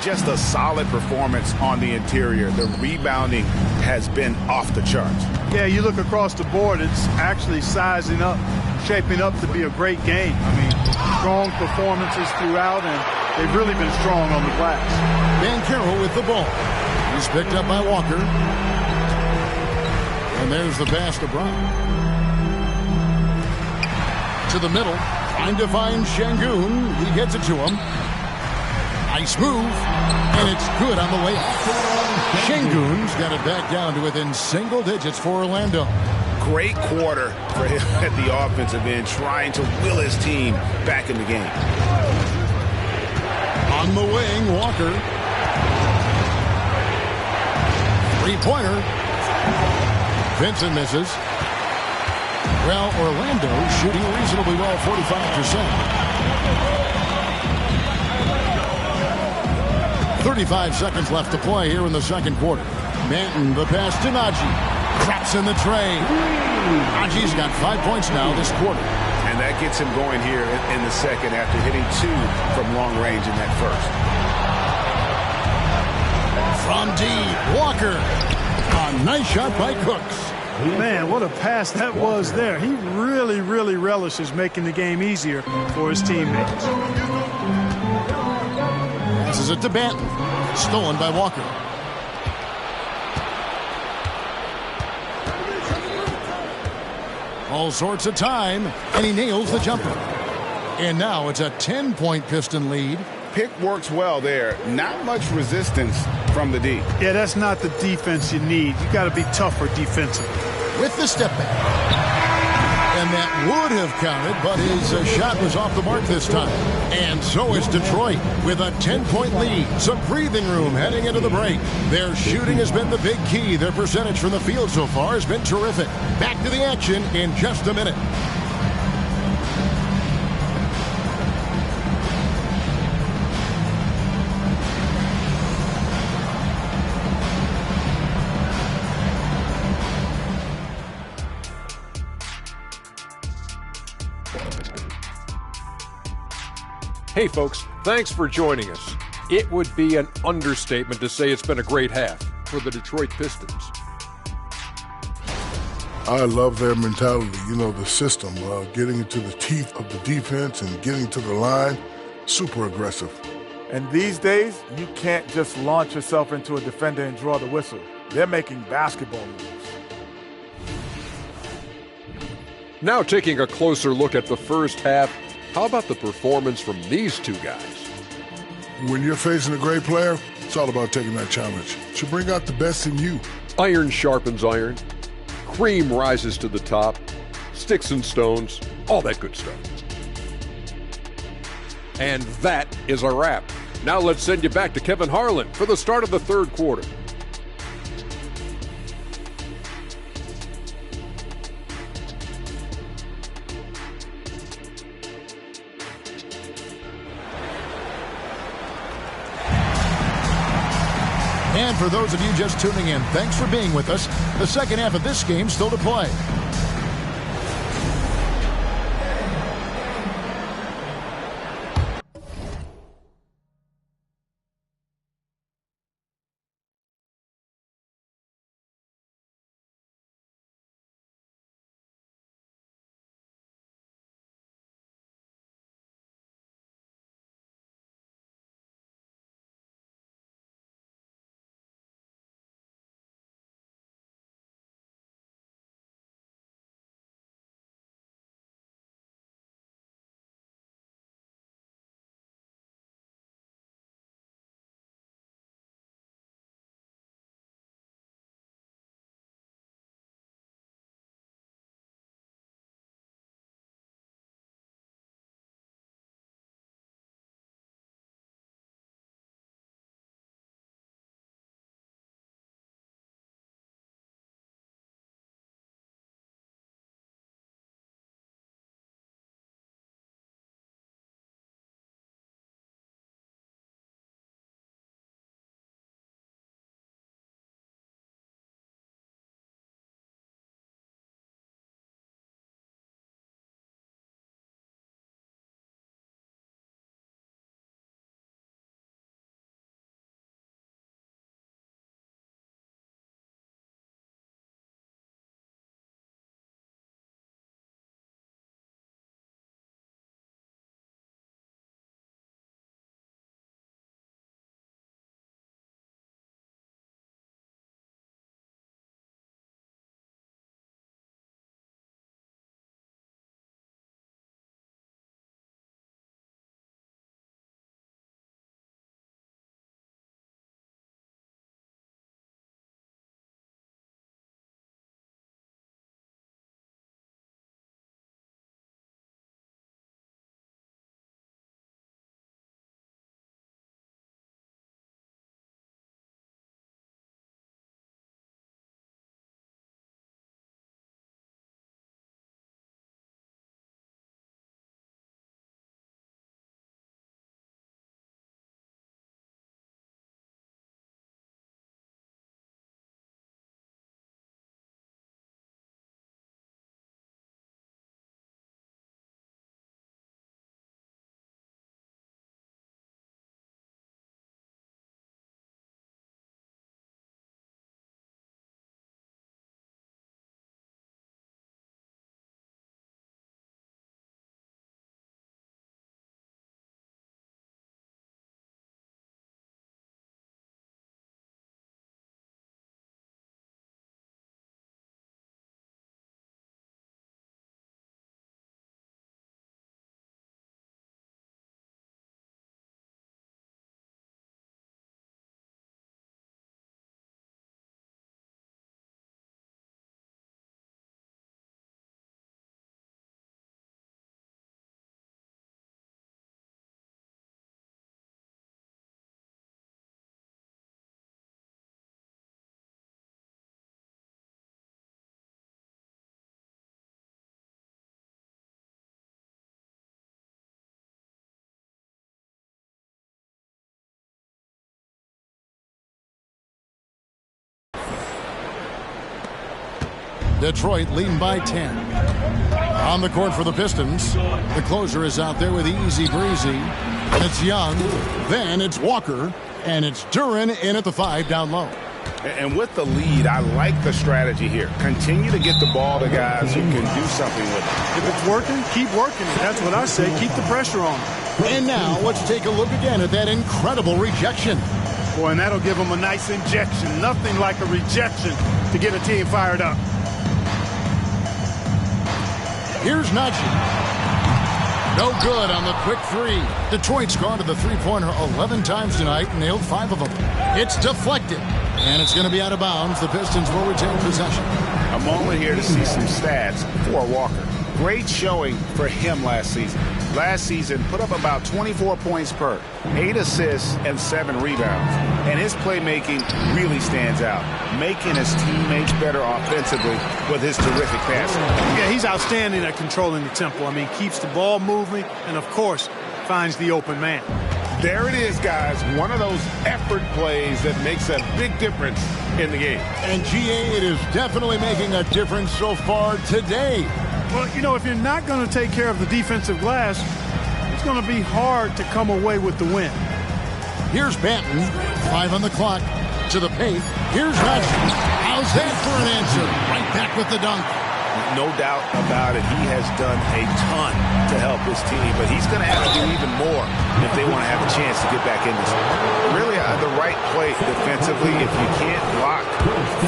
C: Just a solid performance on the interior. The rebounding has been off the charts.
D: Yeah, you look across the board, it's actually sizing up, shaping up to be a great game. I mean, strong performances throughout, and they've really been strong on the glass.
B: Banchero with the ball. He's picked up by Walker. And there's the pass to Brown. To the middle, trying to find Şengün. He gets it to him. Nice move, and it's good on the way up. Şengün's got it back down to within single digits for Orlando.
C: Great quarter for him at the offensive end, trying to will his team back in the game.
B: On the wing, Walker. Three-pointer. Vincent misses. Well, Orlando shooting reasonably well, 45%. 35 seconds left to play here in the second quarter. Banton, the pass to Nagy. Drops in the tray. Naji's got 5 points now this quarter.
C: And that gets him going here in the second after hitting 2 from long range in that first.
B: From deep, Walker. A nice shot by Cooks.
D: Man, what a pass that was there. He really, really relishes making the game easier for his teammates.
B: Passes it to Banton. Stolen by Walker. All sorts of time, and he nails the jumper. And now it's a 10-point Piston lead.
C: Pick works well there. Not much resistance from the D.
D: Yeah, that's not the defense you need. You got to be tougher defensively.
B: With the step back. And that would have counted, but his shot was off the mark this time. And so is Detroit with a 10-point lead. Some breathing room heading into the break. Their shooting has been the big key. Their percentage from the field so far has been terrific. Back to the action in just a minute.
G: Hey folks, thanks for joining us. It would be an understatement to say it's been a great half for the Detroit Pistons.
H: I love their mentality, the system, getting into the teeth of the defense and getting to the line, super aggressive.
I: And these days, you can't just launch yourself into a defender and draw the whistle. They're making basketball moves.
G: Now taking a closer look at the first half, how about the performance from these two guys?
H: When you're facing a great player, it's all about taking that challenge. To bring out the best in you.
G: Iron sharpens iron. Cream rises to the top. Sticks and stones. All that good stuff. And that is a wrap. Now let's send you back to Kevin Harlan for the start of the third quarter.
B: And for those of you just tuning in, thanks for being with us. The second half of this game still to play. Detroit leading by 10. On the court for the Pistons, the closer is out there with Easy Breezy. It's Young, then it's Walker, and it's Duren in at the 5 down low.
C: And with the lead, I like the strategy here. Continue to get the ball to guys who can do something with it.
D: If it's working, keep working it. That's what I say. Keep the pressure on.
B: And now let's take a look again at that incredible rejection.
D: Boy, and that'll give them a nice injection. Nothing like a rejection to get a team fired up.
B: Here's Najee. No good on the quick 3. Detroit's gone to the three-pointer 11 times tonight and nailed 5 of them. It's deflected, and it's going to be out of bounds. The Pistons will retain possession.
C: A moment here to see some stats for Walker. Great showing for him last season. Last season, put up about 24 points per, 8 assists, and 7 rebounds. And his playmaking really stands out, making his teammates better offensively with his terrific passing.
D: Yeah, he's outstanding at controlling the tempo. I mean, keeps the ball moving and, of course, finds the open man.
C: There it is, guys. One of those effort plays that makes a big difference in the game.
B: And GA, it is definitely making a difference so far today.
D: Well, you know, if you're not going to take care of the defensive glass, it's going to be hard to come away with the win.
B: Here's Banton, 5 on the clock, to the paint. Here's Najee. How's that for an answer? Right back with the dunk.
C: No doubt about it. He has done a ton to help his team, but he's going to have to do even more if they want to have a chance to get back in this one. Really, the right play defensively. If you can't block,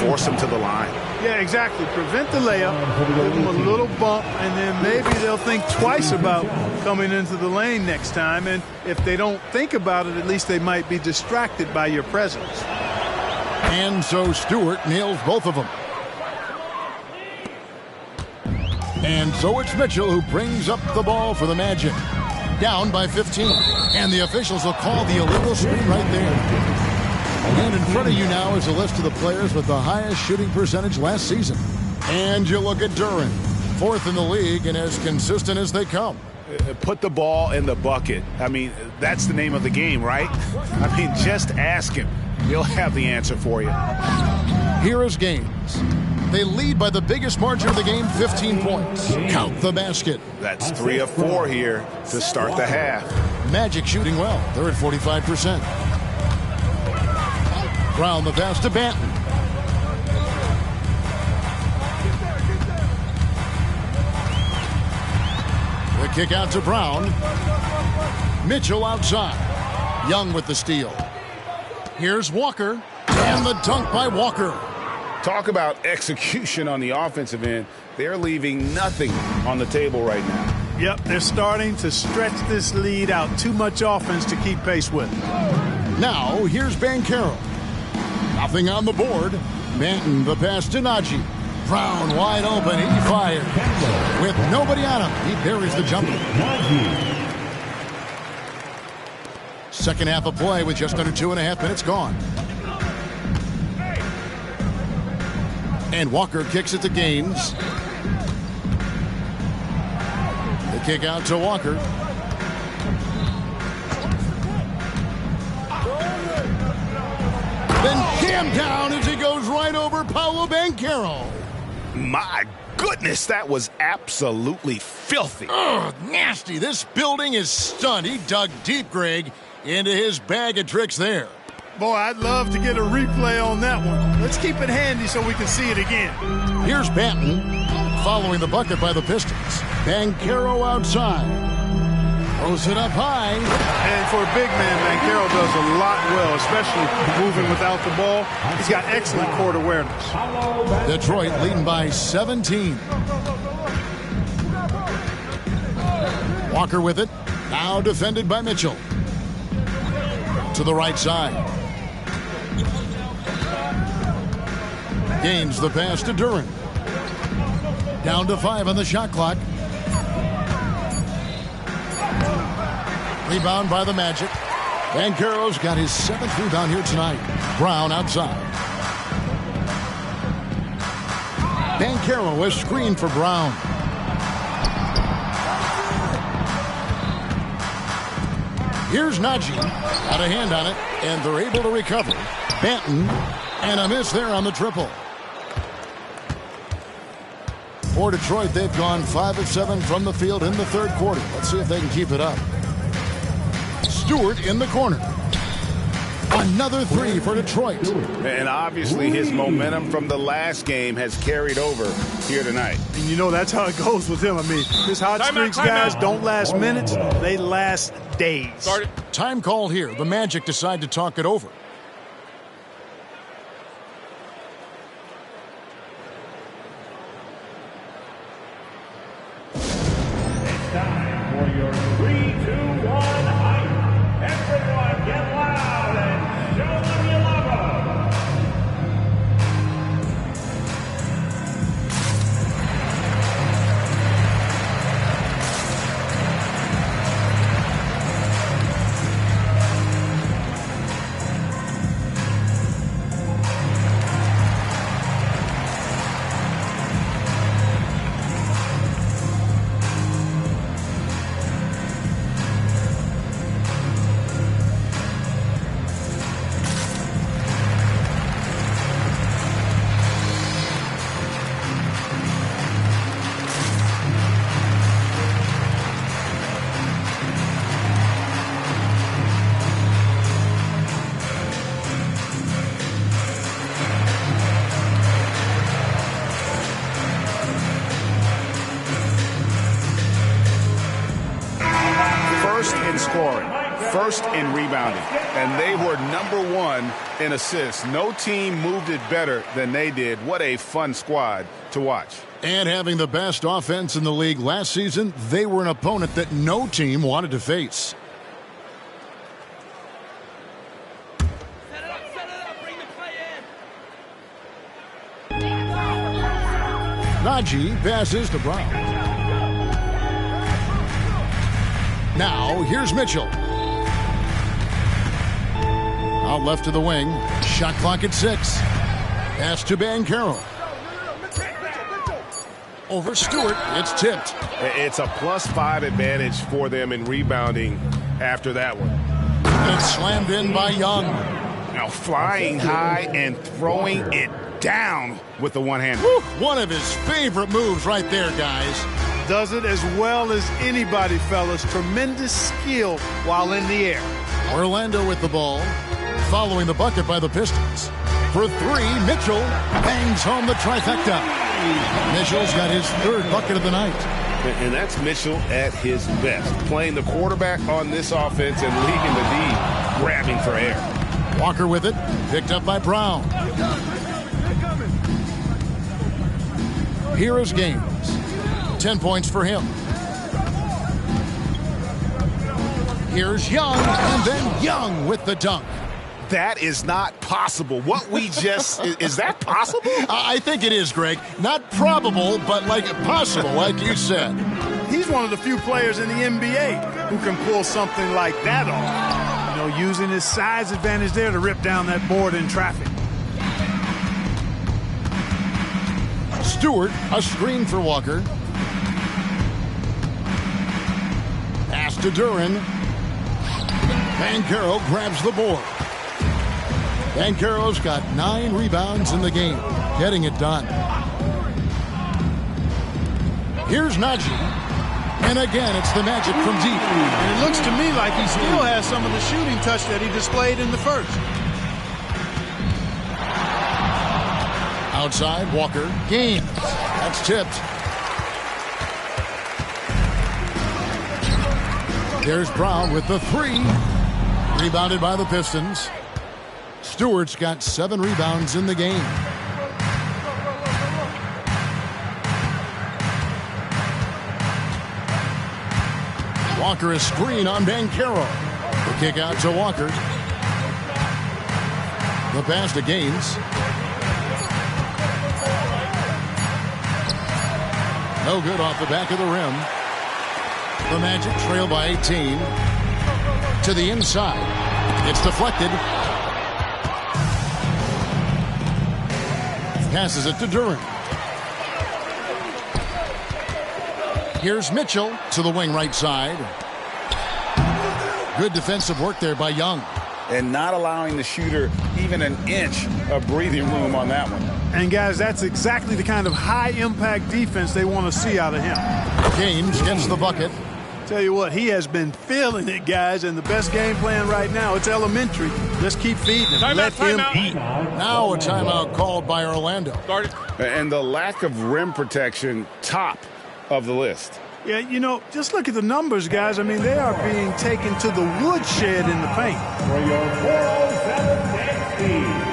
C: force them to the line.
D: Yeah, exactly. Prevent the layup, give them a little bump, and then maybe they'll think twice about coming into the lane next time. And if they don't think about it, at least they might be distracted by your presence.
B: And so Stewart nails both of them. And so it's Mitchell who brings up the ball for the Magic. Down by 15. And the officials will call the illegal screen right there. And in front of you now is a list of the players with the highest shooting percentage last season. And you look at Duren, 4th in the league and as consistent as they come.
C: Put the ball in the bucket. I mean, that's the name of the game, right? I mean, just ask him. He'll have the answer for you.
B: Here is Gaines. They lead by the biggest margin of the game, 15 points. Count the basket.
C: That's 3 of 4 here to start the half.
B: Magic shooting well. They're at 45%. Brown the pass to Banton. The kick out to Brown. Mitchell outside. Young with the steal. Here's Walker. And the dunk by Walker.
C: Talk about execution on the offensive end. They're leaving nothing on the table right now.
D: Yep, they're starting to stretch this lead out. Too much offense to keep pace with.
B: Now, here's Banchero. Nothing on the board. Banton, the pass to Najee. Brown wide open. He fired. With nobody on him, he buries the jumper. Second half of play with just under 2.5 minutes gone. And Walker kicks it to Gaines. The kick out to Walker. Then jammed down as he goes right over Paolo Banchero.
C: My goodness, that was absolutely filthy.
B: Ugh, nasty. This building is stunned. He dug deep, Greg, into his bag of tricks there.
D: Boy, I'd love to get a replay on that one. Let's keep it handy so we can see it again.
B: Here's Banton following the bucket by the Pistons. Banchero outside. Throws it up high.
D: And for a big man, Banchero does a lot well, especially moving without the ball. He's got excellent court awareness.
B: Detroit leading by 17. Walker with it. Now defended by Mitchell. To the right side. Gains the pass to Duren. Down to 5 on the shot clock. Rebound by the Magic. Banchero's got his 7th rebound here tonight. Brown outside. Banchero was screened for Brown. Here's Najee. Got a hand on it, and they're able to recover. Banton, and a miss there on the triple. For Detroit, they've gone 5 of 7 from the field in the third quarter. Let's see if they can keep it up. Stewart in the corner. Another three for Detroit.
C: And obviously his momentum from the last game has carried over here tonight.
D: And you know that's how it goes with him. I mean, his hot streaks, guys, don't last minutes. They last days.
B: Time called here. The Magic decide to talk it over.
E: It's time for your 3, 2, 1 hype. Everyone get loud and show them you love them.
C: First in scoring, first in rebounding, and they were #1 in assists. No team moved it better than they did. What a fun squad to watch.
B: And having the best offense in the league last season, they were an opponent that no team wanted to face. Najee passes to Brown. Now, here's Mitchell. Out left to the wing. Shot clock at 6. Pass to Banchero. Over Stewart. It's tipped.
C: It's a +5 advantage for them in rebounding after that one.
B: It's slammed in by Young.
C: Now flying high and throwing it down with the one hand.
B: One of his favorite moves right there, guys.
D: Does it as well as anybody, fellas. Tremendous skill while in the air.
B: Orlando with the ball, following the bucket by the Pistons. For 3, Mitchell bangs home the trifecta. Mitchell's got his 3rd bucket of the night.
C: And that's Mitchell at his best. Playing the quarterback on this offense and leaving the D grabbing for air.
B: Walker with it, picked up by Brown. Here is Gaines. 10 points for him. Here's Young, and then Young with the dunk.
C: That is not possible. What we just... is that possible?
B: I think it is, Greg. Not probable, but like possible, like you said.
D: He's one of the few players in the NBA who can pull something like that off. You know, using his size advantage there to rip down that board in traffic.
B: Stewart, a screen for Walker. Pass to Duran. Banchero grabs the board. Banchero's got 9 rebounds in the game, getting it done. Here's Najee. And again, it's the Magic from deep.
D: And it looks to me like he still has some of the shooting touch that he displayed in the first.
B: Outside, Walker. Gaines. That's tipped. There's Brown with the 3. Rebounded by the Pistons. Stewart's got 7 rebounds in the game. Walker is screen on Banchero. The kick out to Walker. The pass to Gaines. No good off the back of the rim. The Magic trail by 18. To the inside. It's deflected. Passes it to Duran. Here's Mitchell to the wing right side. Good defensive work there by Young.
C: And not allowing the shooter even an inch of breathing room on that one.
D: And, guys, that's exactly the kind of high-impact defense they want to see out of him.
B: James gets the bucket.
D: Tell you what, he has been feeling it, guys, and the best game plan right now, it's elementary. Just keep feeding him. Let him eat.
B: Now a timeout called by Orlando.
C: And the lack of rim protection, top of the list.
D: Yeah, you know, just look at the numbers, guys. I mean, they are being taken to the woodshed in the paint.
E: For your 407 next team.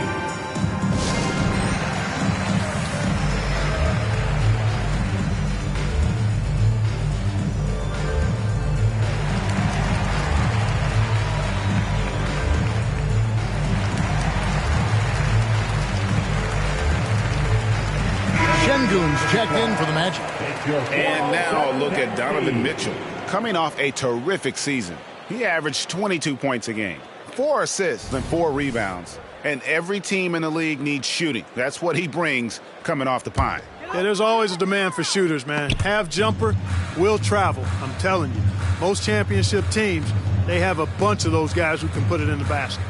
B: Şengün's checked in for the Magic.
C: And now look at Donovan Mitchell. Coming off a terrific season. He averaged 22 points a game, 4 assists and 4 rebounds. And every team in the league needs shooting. That's what he brings coming off the pine.
D: Yeah, there's always a demand for shooters, man. Half jumper will travel, I'm telling you. Most championship teams, they have a bunch of those guys who can put it in the basket.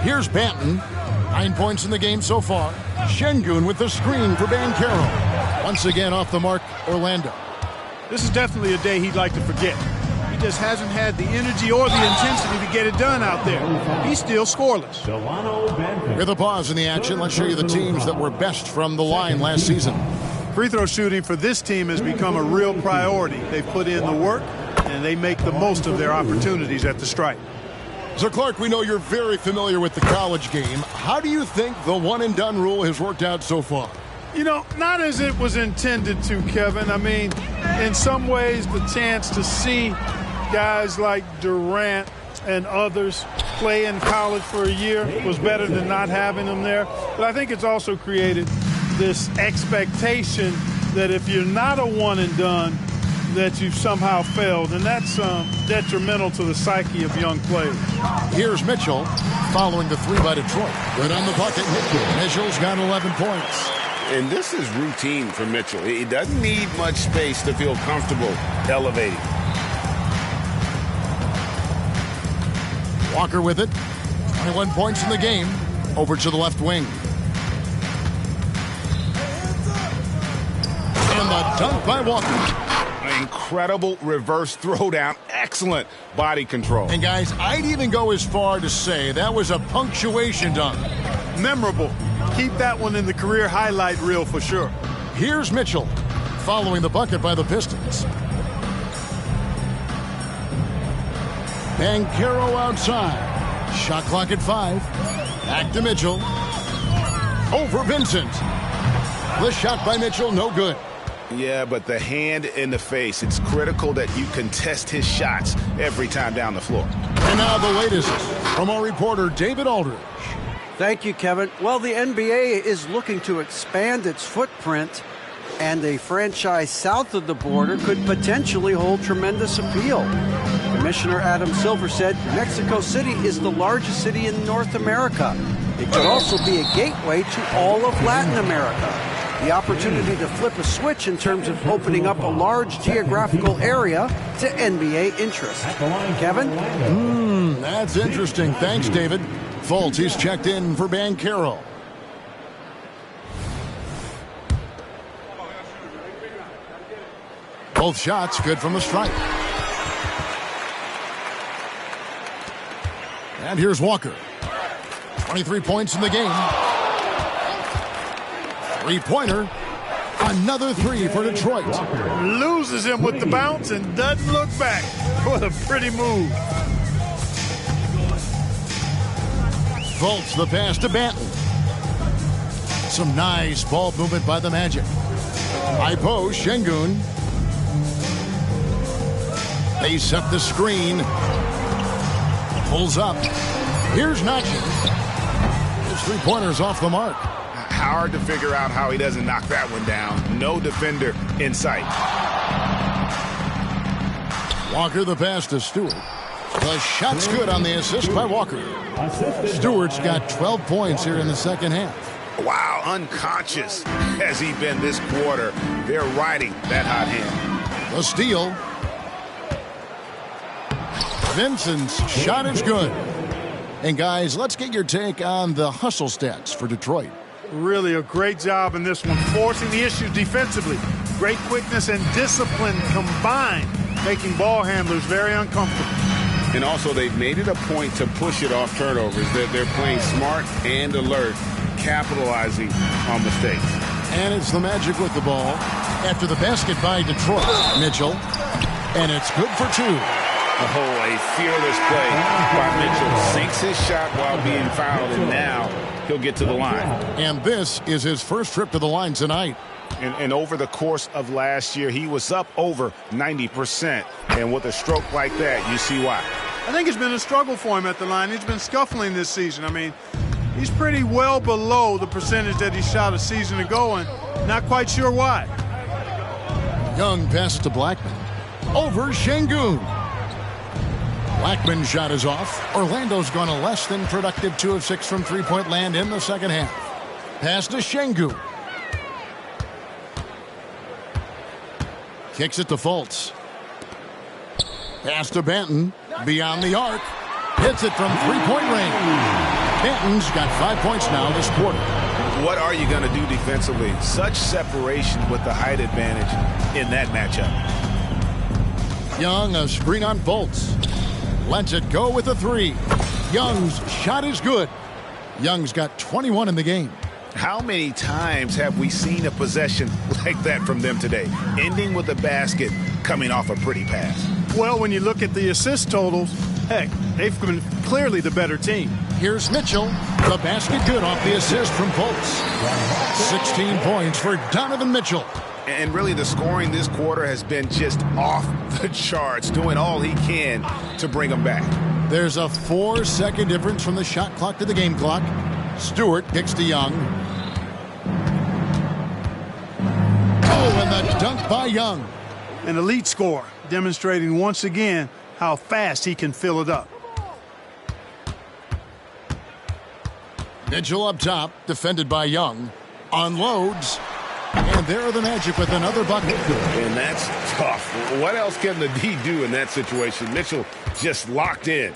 B: Here's Banton. 9 points in the game so far. Şengün with the screen for Banchero. Once again off the mark, Orlando.
D: This is definitely a day he'd like to forget. He just hasn't had the energy or the intensity to get it done out there. He's still scoreless.
B: With a pause in the action, let's show you the teams that were best from the line last season.
D: Free throw shooting for this team has become a real priority. They've put in the work, and they make the most of their opportunities at the stripe.
B: So, Clark, we know you're very familiar with the college game. How do you think the one-and-done rule has worked out so far?
D: You know, not as it was intended to, Kevin. I mean, in some ways, the chance to see guys like Durant and others play in college for a year was better than not having them there. But I think it's also created this expectation that if you're not a one-and-done, that you've somehow failed, and that's detrimental to the psyche of young players.
B: Here's Mitchell following the three by Detroit. Good on the bucket. Mitchell's got 11 points.
C: And this is routine for Mitchell. He doesn't need much space to feel comfortable elevating.
B: Walker with it. 21 points in the game. Over to the left wing. And the dunk by Walker.
C: Incredible reverse throwdown. Excellent body control.
B: And, guys, I'd even go as far to say that was a punctuation dunk.
D: Memorable. Keep that one in the career highlight reel for sure.
B: Here's Mitchell following the bucket by the Pistons. Banchero outside. Shot clock at 5. Back to Mitchell. Over Vincent. The shot by Mitchell, no good.
C: Yeah, but the hand in the face, it's critical that you contest his shots every time down the floor.
B: And now the latest from our reporter, David Aldridge.
F: Thank you, Kevin. Well, the NBA is looking to expand its footprint, and a franchise south of the border could potentially hold tremendous appeal. Commissioner Adam Silver said Mexico City is the largest city in North America. It could also be a gateway to all of Latin America. The opportunity to flip a switch in terms of opening up a large geographical area to NBA interest. Kevin?
B: That's interesting. Thanks, David. Fultz, he's checked in for Banchero. Both shots good from the stripe. And here's Walker. 23 points in the game. Three-pointer. Another 3 for Detroit.
D: Loses him with the bounce and doesn't look back. What a pretty move.
B: Fultz the pass to Banton. Some nice ball movement by the Magic. High post, Şengün. They set the screen. Pulls up. Here's Nacho. His three-pointer's off the mark.
C: Hard to figure out how he doesn't knock that one down. No defender in sight.
B: Walker the pass to Stewart. The shot's good on the assist by Walker. Stewart's got 12 points here in the second half.
C: Wow, unconscious has he been this quarter. They're riding that hot hand.
B: The steal. Vincent's shot is good. And guys, let's get your take on the hustle stats for Detroit.
D: Really a great job in this one, forcing the issues defensively. Great quickness and discipline combined, making ball handlers very uncomfortable.
C: And also, they've made it a point to push it off turnovers. They're playing smart and alert, capitalizing on mistakes.
B: And it's the Magic with the ball after the basket by Detroit. Mitchell. And it's good for two.
C: Oh, a fearless play by Mitchell. Sinks his shot while being fouled, and now he'll get to the line.
B: And this is his first trip to the line tonight.
C: And over the course of last year, he was up over 90%. And with a stroke like that, you see why.
D: I think it's been a struggle for him at the line. He's been scuffling this season. I mean, he's pretty well below the percentage that he shot a season ago, and not quite sure why.
B: Young passes to Blackman. Over Şengün. Blackman's shot is off. Orlando's gone a less than productive 2 of 6 from three-point land in the second half. Pass to Şengün. Kicks it to Fultz. Pass to Banton. Beyond the arc. Hits it from three-point range. Banton's got 5 points now this quarter.
C: What are you going to do defensively? Such separation with the height advantage in that matchup.
B: Young, a screen on Fultz. Lets it go with a three. Young's shot is good. Young's got 21 in the game.
C: How many times have we seen a possession like that from them today? Ending with a basket, coming off a pretty pass.
D: Well, when you look at the assist totals, heck, they've been clearly the better team.
B: Here's Mitchell. The basket good off the assist from Fultz. 16 points for Donovan Mitchell.
C: And really the scoring this quarter has been just off the charts, doing all he can to bring them back.
B: There's a 4-second difference from the shot clock to the game clock. Stewart kicks to Young. Oh, and the dunk by Young.
D: An elite scorer, demonstrating once again how fast he can fill it up.
B: Mitchell up top, defended by Young. Unloads. And there are the Magic with another bucket.
C: And that's tough. What else can the D do in that situation? Mitchell just locked in.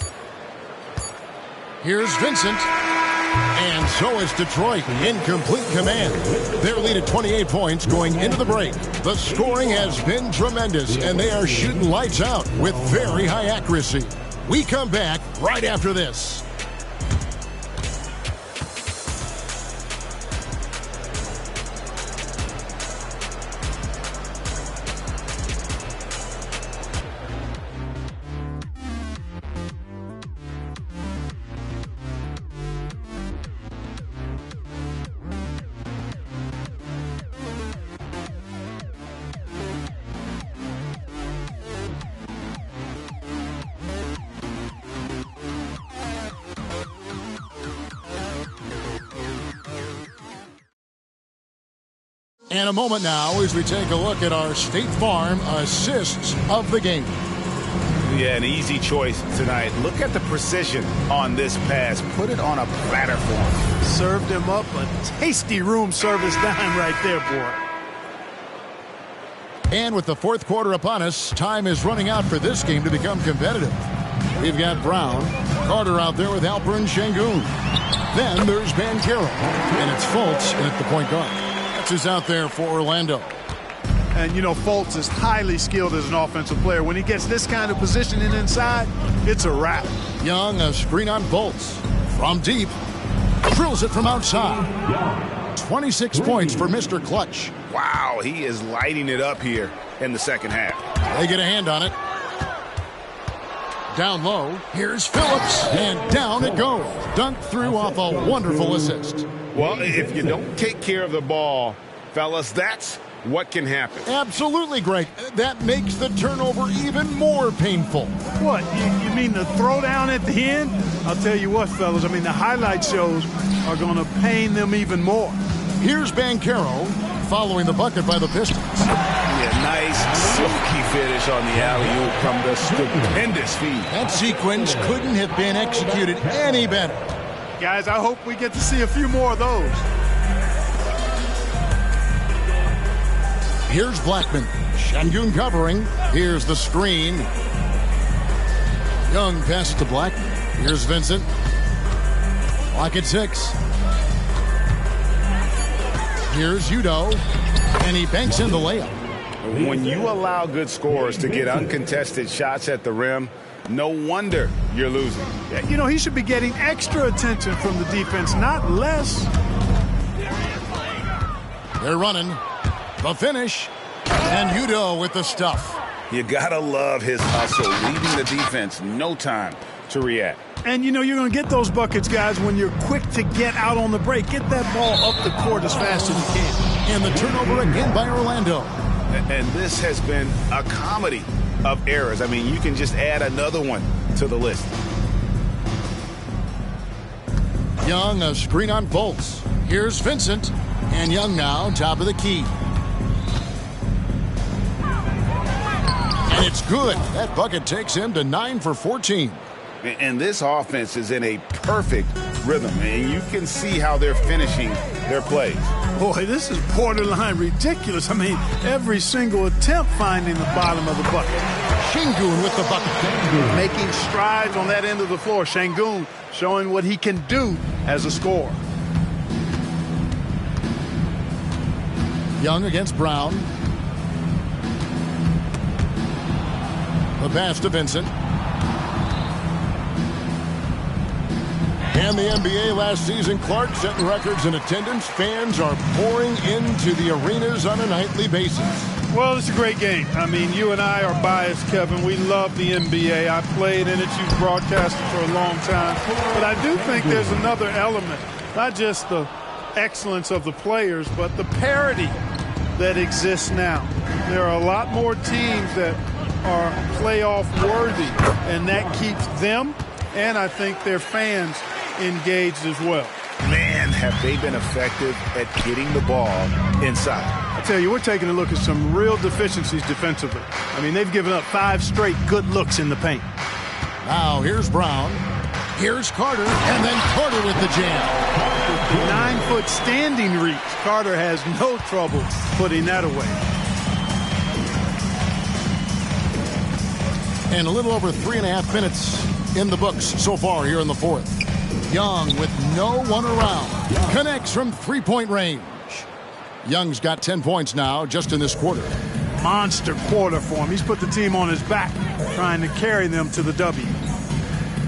B: Here's Vincent. And so is Detroit in complete command. Their lead at 28 points going into the break. The scoring has been tremendous, and they are shooting lights out with very high accuracy. We come back right after this. And a moment now as we take a look at our State Farm assists of the game.
C: Yeah, an easy choice tonight. Look at the precision on this pass. Put it on a platter for him.
D: Served him up a tasty room service dime right there, boy.
B: And with the fourth quarter upon us, time is running out for this game to become competitive. We've got Brown, Carter out there with Alperen Şengün. Then there's Banchero, and it's Fultz in at the point guard. Is out there for Orlando.
D: And, you know, Fultz is highly skilled as an offensive player. When he gets this kind of positioning inside, it's a wrap.
B: Young, a screen on Fultz. From deep. Drills it from outside. 26 points for Mr. Clutch.
C: Wow, he is lighting it up here in the second half.
B: They get a hand on it. Down low. Here's Phillips. And down it goes. Dunked through off a wonderful assist.
C: Well, if you don't take care of the ball, fellas, that's what can happen.
B: Absolutely, Greg. That makes the turnover even more painful.
D: What, you mean the throwdown at the end? I'll tell you what, fellas, I mean the highlight shows are going to pain them even more.
B: Here's Banchero following the bucket by the Pistons.
C: Yeah, nice silky finish on the alley-oop from the stupendous feed.
B: That sequence couldn't have been executed any better.
D: Guys, I hope we get to see a few more of those.
B: Here's Blackman. Şengün covering. Here's the screen. Young passes to Blackman. Here's Vincent. Clock at 6. Here's Udo, and he banks in the layup.
C: When you allow good scorers to get uncontested shots at the rim, no wonder you're losing.
D: You know, he should be getting extra attention from the defense, not less.
B: They're running. The finish. And Udo with the stuff.
C: You gotta love his hustle, leaving the defense no time to react.
D: And, you know, you're going to get those buckets, guys, when you're quick to get out on the break. Get that ball up the court as fast as you can.
B: And the turnover again by Orlando.
C: And this has been a comedy of errors. I mean, you can just add another one to the list.
B: Young, a screen on Fultz. Here's Vincent. And Young now, top of the key. And it's good. That bucket takes him to 9 for 14.
C: And this offense is in a perfect rhythm, and you can see how they're finishing their plays.
D: Boy, this is borderline ridiculous. I mean, every single attempt finding the bottom of the bucket.
B: Şengün with the bucket.
D: Making strides on that end of the floor. Şengün showing what he can do as a scorer.
B: Young against Brown. The pass to Vincent. And the NBA last season, Clark setting records in attendance. Fans are pouring into the arenas on a nightly basis.
D: Well, it's a great game. I mean, you and I are biased, Kevin. We love the NBA. I played in it. You've broadcasted for a long time. But I do think there's another element, not just the excellence of the players, but the parity that exists now. There are a lot more teams that are playoff worthy, and that keeps them and I think their fans engaged as well.
C: Man, have they been effective at getting the ball inside.
D: I tell you, we're taking a look at some real deficiencies defensively. I mean, they've given up 5 straight good looks in the paint.
B: Now here's Brown. Here's Carter, and then Carter with the jam.
D: 9-foot standing reach. Carter has no trouble putting that away.
B: And a little over 3.5 minutes in the books so far here in the fourth. Young with no one around. Connects from three-point range. Young's got 10 points now just in this quarter.
D: Monster quarter for him. He's put the team on his back, trying to carry them to the W.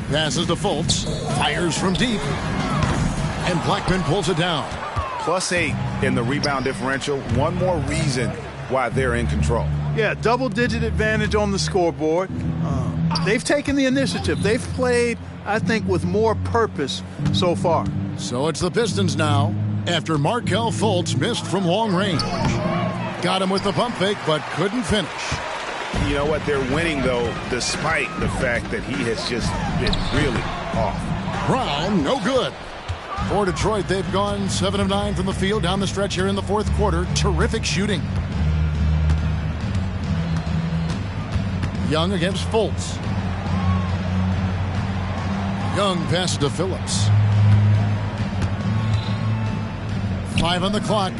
B: Passes to Fultz. Fires from deep. And Blackman pulls it down.
C: +8 in the rebound differential. One more reason why they're in control.
D: Yeah, double-digit advantage on the scoreboard. They've taken the initiative. They've played, I think, with more purpose so far.
B: So it's the Pistons now, after Markelle Fultz missed from long range. Got him with the pump fake, but couldn't finish.
C: You know what? They're winning, though, despite the fact that he has just been really off.
B: Brown, no good. For Detroit, they've gone 7 of 9 from the field down the stretch here in the fourth quarter. Terrific shooting. Young against Fultz. Young passes to Phillips. 5 on the clock.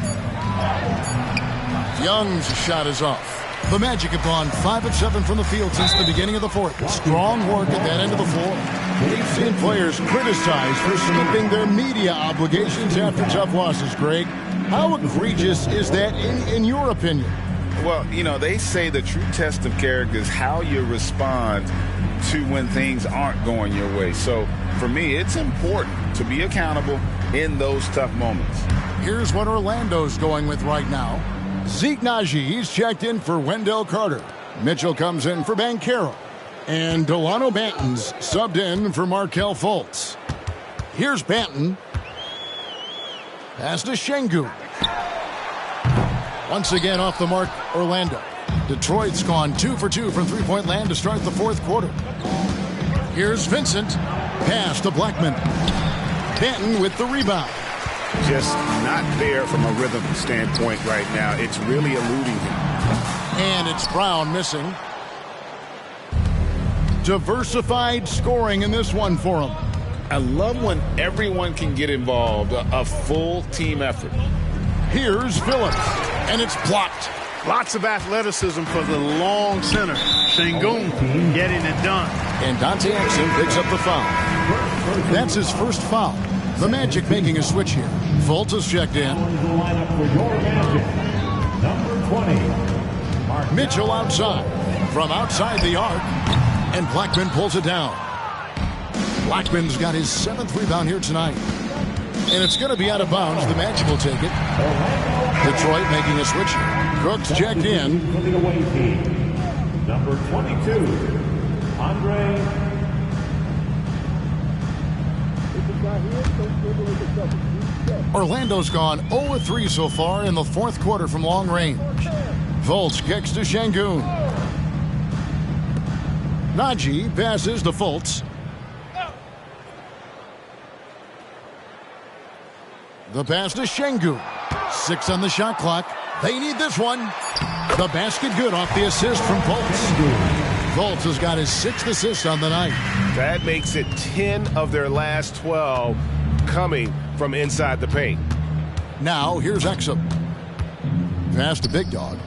B: Young's shot is off. The Magic have gone 5 of 7 from the field since the beginning of the fourth. Strong work at that end of the floor. We've seen players criticized for skipping their media obligations after tough losses, Greg. How egregious is that in your opinion?
C: Well, you know, they say the true test of character is how you respond to when things aren't going your way. So, for me, it's important to be accountable in those tough moments.
B: Here's what Orlando's going with right now. Zeke Naji, he's checked in for Wendell Carter. Mitchell comes in for Banchero. And Delano Banton's subbed in for Markelle Fultz. Here's Banton. Pass to Şengün. Once again off the mark, Orlando. Detroit's gone 2 for 2 from three-point land to start the fourth quarter. Here's Vincent. Pass to Blackman. Banton with the rebound.
C: Just not there from a rhythm standpoint right now. It's really eluding him.
B: And it's Brown missing. Diversified scoring in this one for him.
C: I love when everyone can get involved, a full team effort.
B: Here's Phillips, and it's blocked.
D: Lots of athleticism for the long center. Şengün getting it done.
B: And Dante Exum picks up the foul. That's his first foul. The Magic making a switch here. Fultz is checked in.
E: The lineup for your Magic. Number 20.
B: Mitchell outside. From outside the arc. And Blackman pulls it down. Blackman's got his 7th rebound here tonight. And it's going to be out of bounds. The Magic will take it. Detroit making a switch. Cooks checked in.
E: For the away team. Number 22. Andre.
B: Orlando's gone 0-3 so far in the 4th quarter from long range. Fultz kicks to Şengün. Najee passes to Fultz. The pass to Şengün. 6 on the shot clock. They need this one. The basket good off the assist from Fultz. Fultz has got his 6th assist on the night.
C: That makes it 10 of their last 12 coming from inside the paint.
B: Now here's Exum. Pass to Big Dog.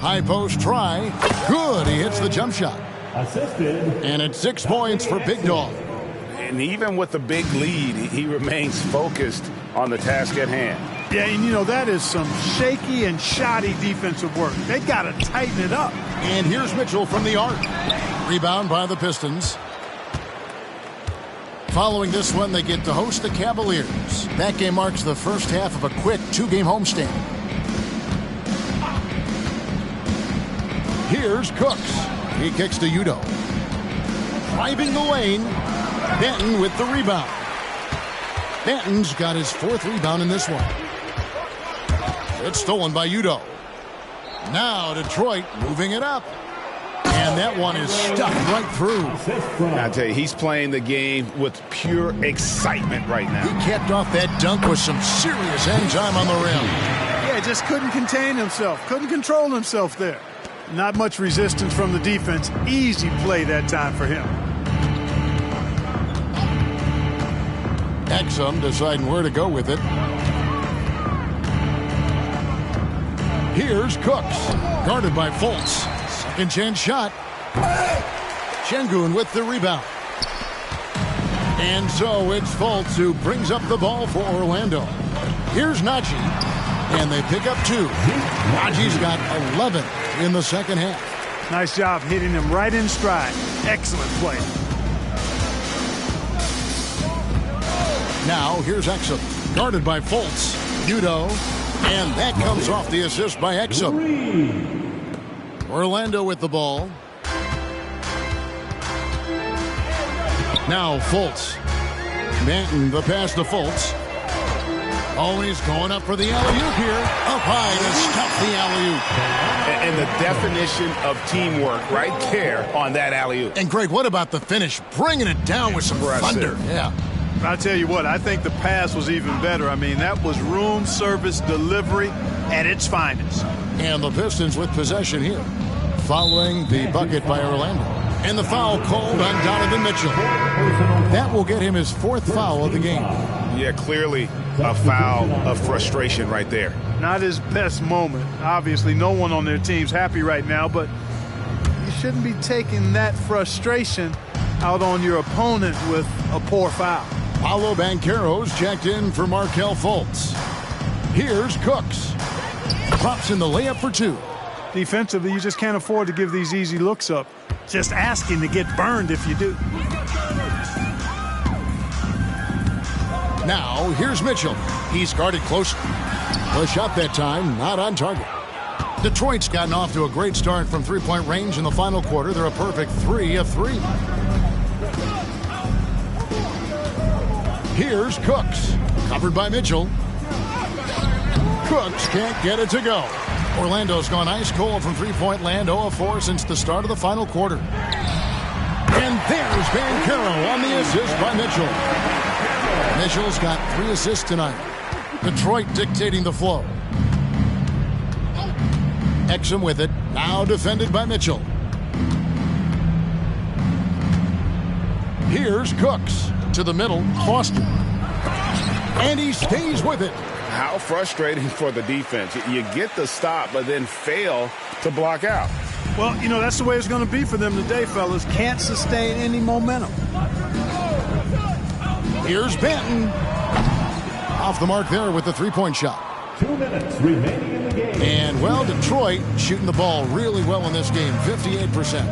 B: High post try. Good. He hits the jump shot.
E: Assisted.
B: And it's 6 points for Big Dog.
C: And even with the big lead, he remains focused on the task at hand.
D: Yeah, and you know, that is some shaky and shoddy defensive work. They got to tighten it up.
B: And here's Mitchell from the arc. Rebound by the Pistons. Following this one, they get to host the Cavaliers. That game marks the first half of a quick 2-game homestand. Here's Cooks. He kicks to Udo. Driving the lane. Benton with the rebound. Benton's got his 4th rebound in this one. It's stolen by Udo. Now Detroit moving it up. And that one is stuck right through.
C: I tell you, he's playing the game with pure excitement right now.
B: He capped off that dunk with some serious hang time on the rim.
D: Yeah, just couldn't contain himself. Couldn't control himself there. Not much resistance from the defense. Easy play that time for him.
B: Exum deciding where to go with it. Here's Cooks. Guarded by Fultz. Second chance shot. Şengün with the rebound. And so it's Fultz who brings up the ball for Orlando. Here's Najee. And they pick up 2. Najee's got 11 in the second half.
D: Nice job hitting him right in stride. Excellent play.
B: Now here's Exum. Guarded by Fultz. Udo. And that comes off the assist by Exum. Orlando with the ball. Now Fultz. Manton the pass to Fultz. Oh, and he's going up for the alley-oop here. Up high to stop the alley-oop.
C: And the definition of teamwork right there on that alley-oop.
B: And Greg, what about the finish? Bringing it down with some thunder. Yeah.
D: I'll tell you what, I think the pass was even better. I mean, that was room service delivery at its finest.
B: And the Pistons with possession here, following the bucket by Orlando. And the foul called on Donovan Mitchell. That will get him his 4th foul of the game.
C: Yeah, clearly a foul of frustration right there.
D: Not his best moment. Obviously, no one on their team's happy right now, but you shouldn't be taking that frustration out on your opponent with a poor foul.
B: Paolo Banchero's checked in for Markelle Fultz. Here's Cooks. Drops in the layup for 2.
D: Defensively, you just can't afford to give these easy looks up. Just asking to get burned if you do.
B: Now, here's Mitchell. He's guarded closely. The shot that time, not on target. Detroit's gotten off to a great start from 3-point range in the final quarter. They're a perfect 3 of 3. Here's Cooks. Covered by Mitchell. Cooks can't get it to go. Orlando's gone ice cold from 3-point land, 0 of 4 since the start of the final quarter. And there's Banchero on the assist by Mitchell. Mitchell's got 3 assists tonight. Detroit dictating the flow. Exum with it. Now defended by Mitchell. Here's Cooks. To the middle. Foster. And he stays with it.
C: How frustrating for the defense. You get the stop, but then fail to block out.
D: Well, you know, that's the way it's going to be for them today, fellas. Can't sustain any momentum.
B: Here's Benton. Off the mark there with the three-point shot.
E: 2 minutes remaining in the game.
B: And, well, Detroit shooting the ball really well in this game, 58%.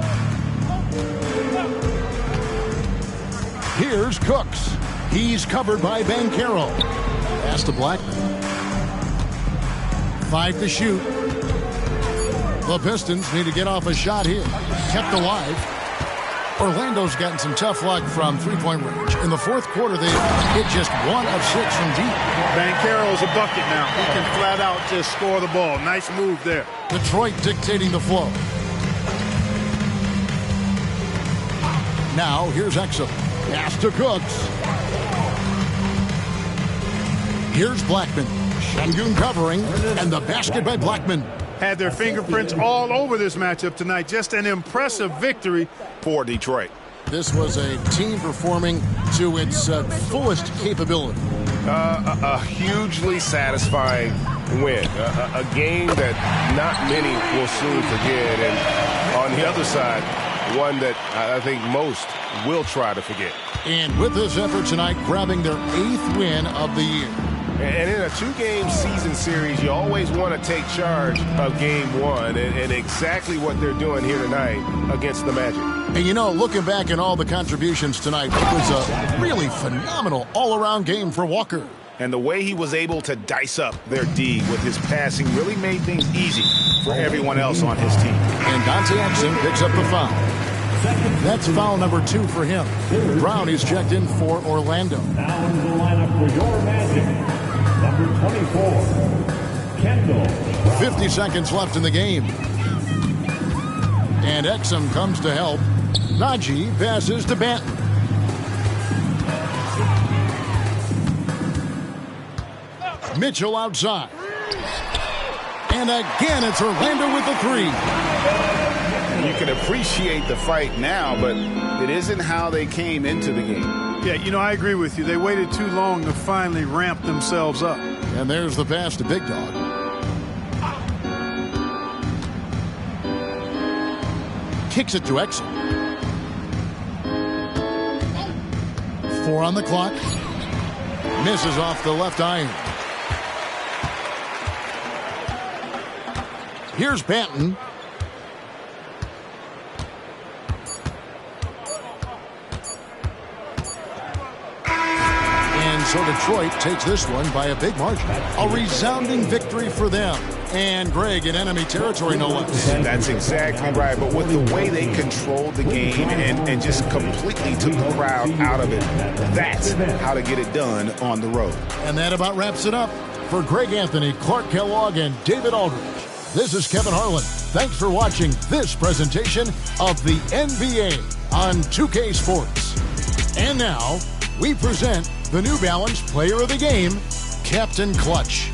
B: Here's Cooks. He's covered by Banchero. Pass to Blackman. 5 to shoot. The Pistons need to get off a shot here. Kept alive. Orlando's gotten some tough luck from three-point range. In the fourth quarter, they hit just 1 of 6 from deep.
D: Banchero's a bucket now. He can flat out just score the ball. Nice move there.
B: Detroit dictating the flow. Now, here's Exum. Pass to Cooks. Here's Blackman. Şengün covering, and the basket by Blackman.
D: Had their fingerprints all over this matchup tonight. Just an impressive victory
C: For Detroit.
B: This was a team performing to its fullest capability.
C: A hugely satisfying win. A game that not many will soon forget. And on the other side, one that I think most will try to forget.
B: And with this effort tonight, grabbing their 8th win of the year.
C: And in a 2-game season series, you always want to take charge of game 1, and exactly what they're doing here tonight against the Magic.
B: And you know, looking back at all the contributions tonight, it was a really phenomenal all-around game for Walker.
C: And the way he was able to dice up their D with his passing really made things easy for everyone else on his team.
B: And Dante Exum picks up the foul. That's foul number 2 for him. Brown is checked in for Orlando.
E: Now into the lineup for your Magic. Number 24, Kendall.
B: 50 seconds left in the game. And Exum comes to help. Najee passes to Banton. Mitchell outside. And again, it's Orlando with the 3.
J: You can appreciate the fight now, but it isn't how they came into the game.
D: Yeah, you know, I agree with you. They waited too long to finally ramp themselves up.
B: And there's the pass to Big Dog. Kicks it to Exum. 4 on the clock. Misses off the left iron. Here's Banton. So Detroit takes this one by a big margin. A resounding victory for them. And Greg in enemy territory, no less.
C: That's exactly right. But with the way they controlled the game and just completely took the crowd out of it, that's how to get it done on the road.
B: And that about wraps it up. For Greg Anthony, Clark Kellogg, and David Aldridge, this is Kevin Harlan. Thanks for watching this presentation of the NBA on 2K Sports. And now, we present the New Balance Player of the Game, Captain Clutch.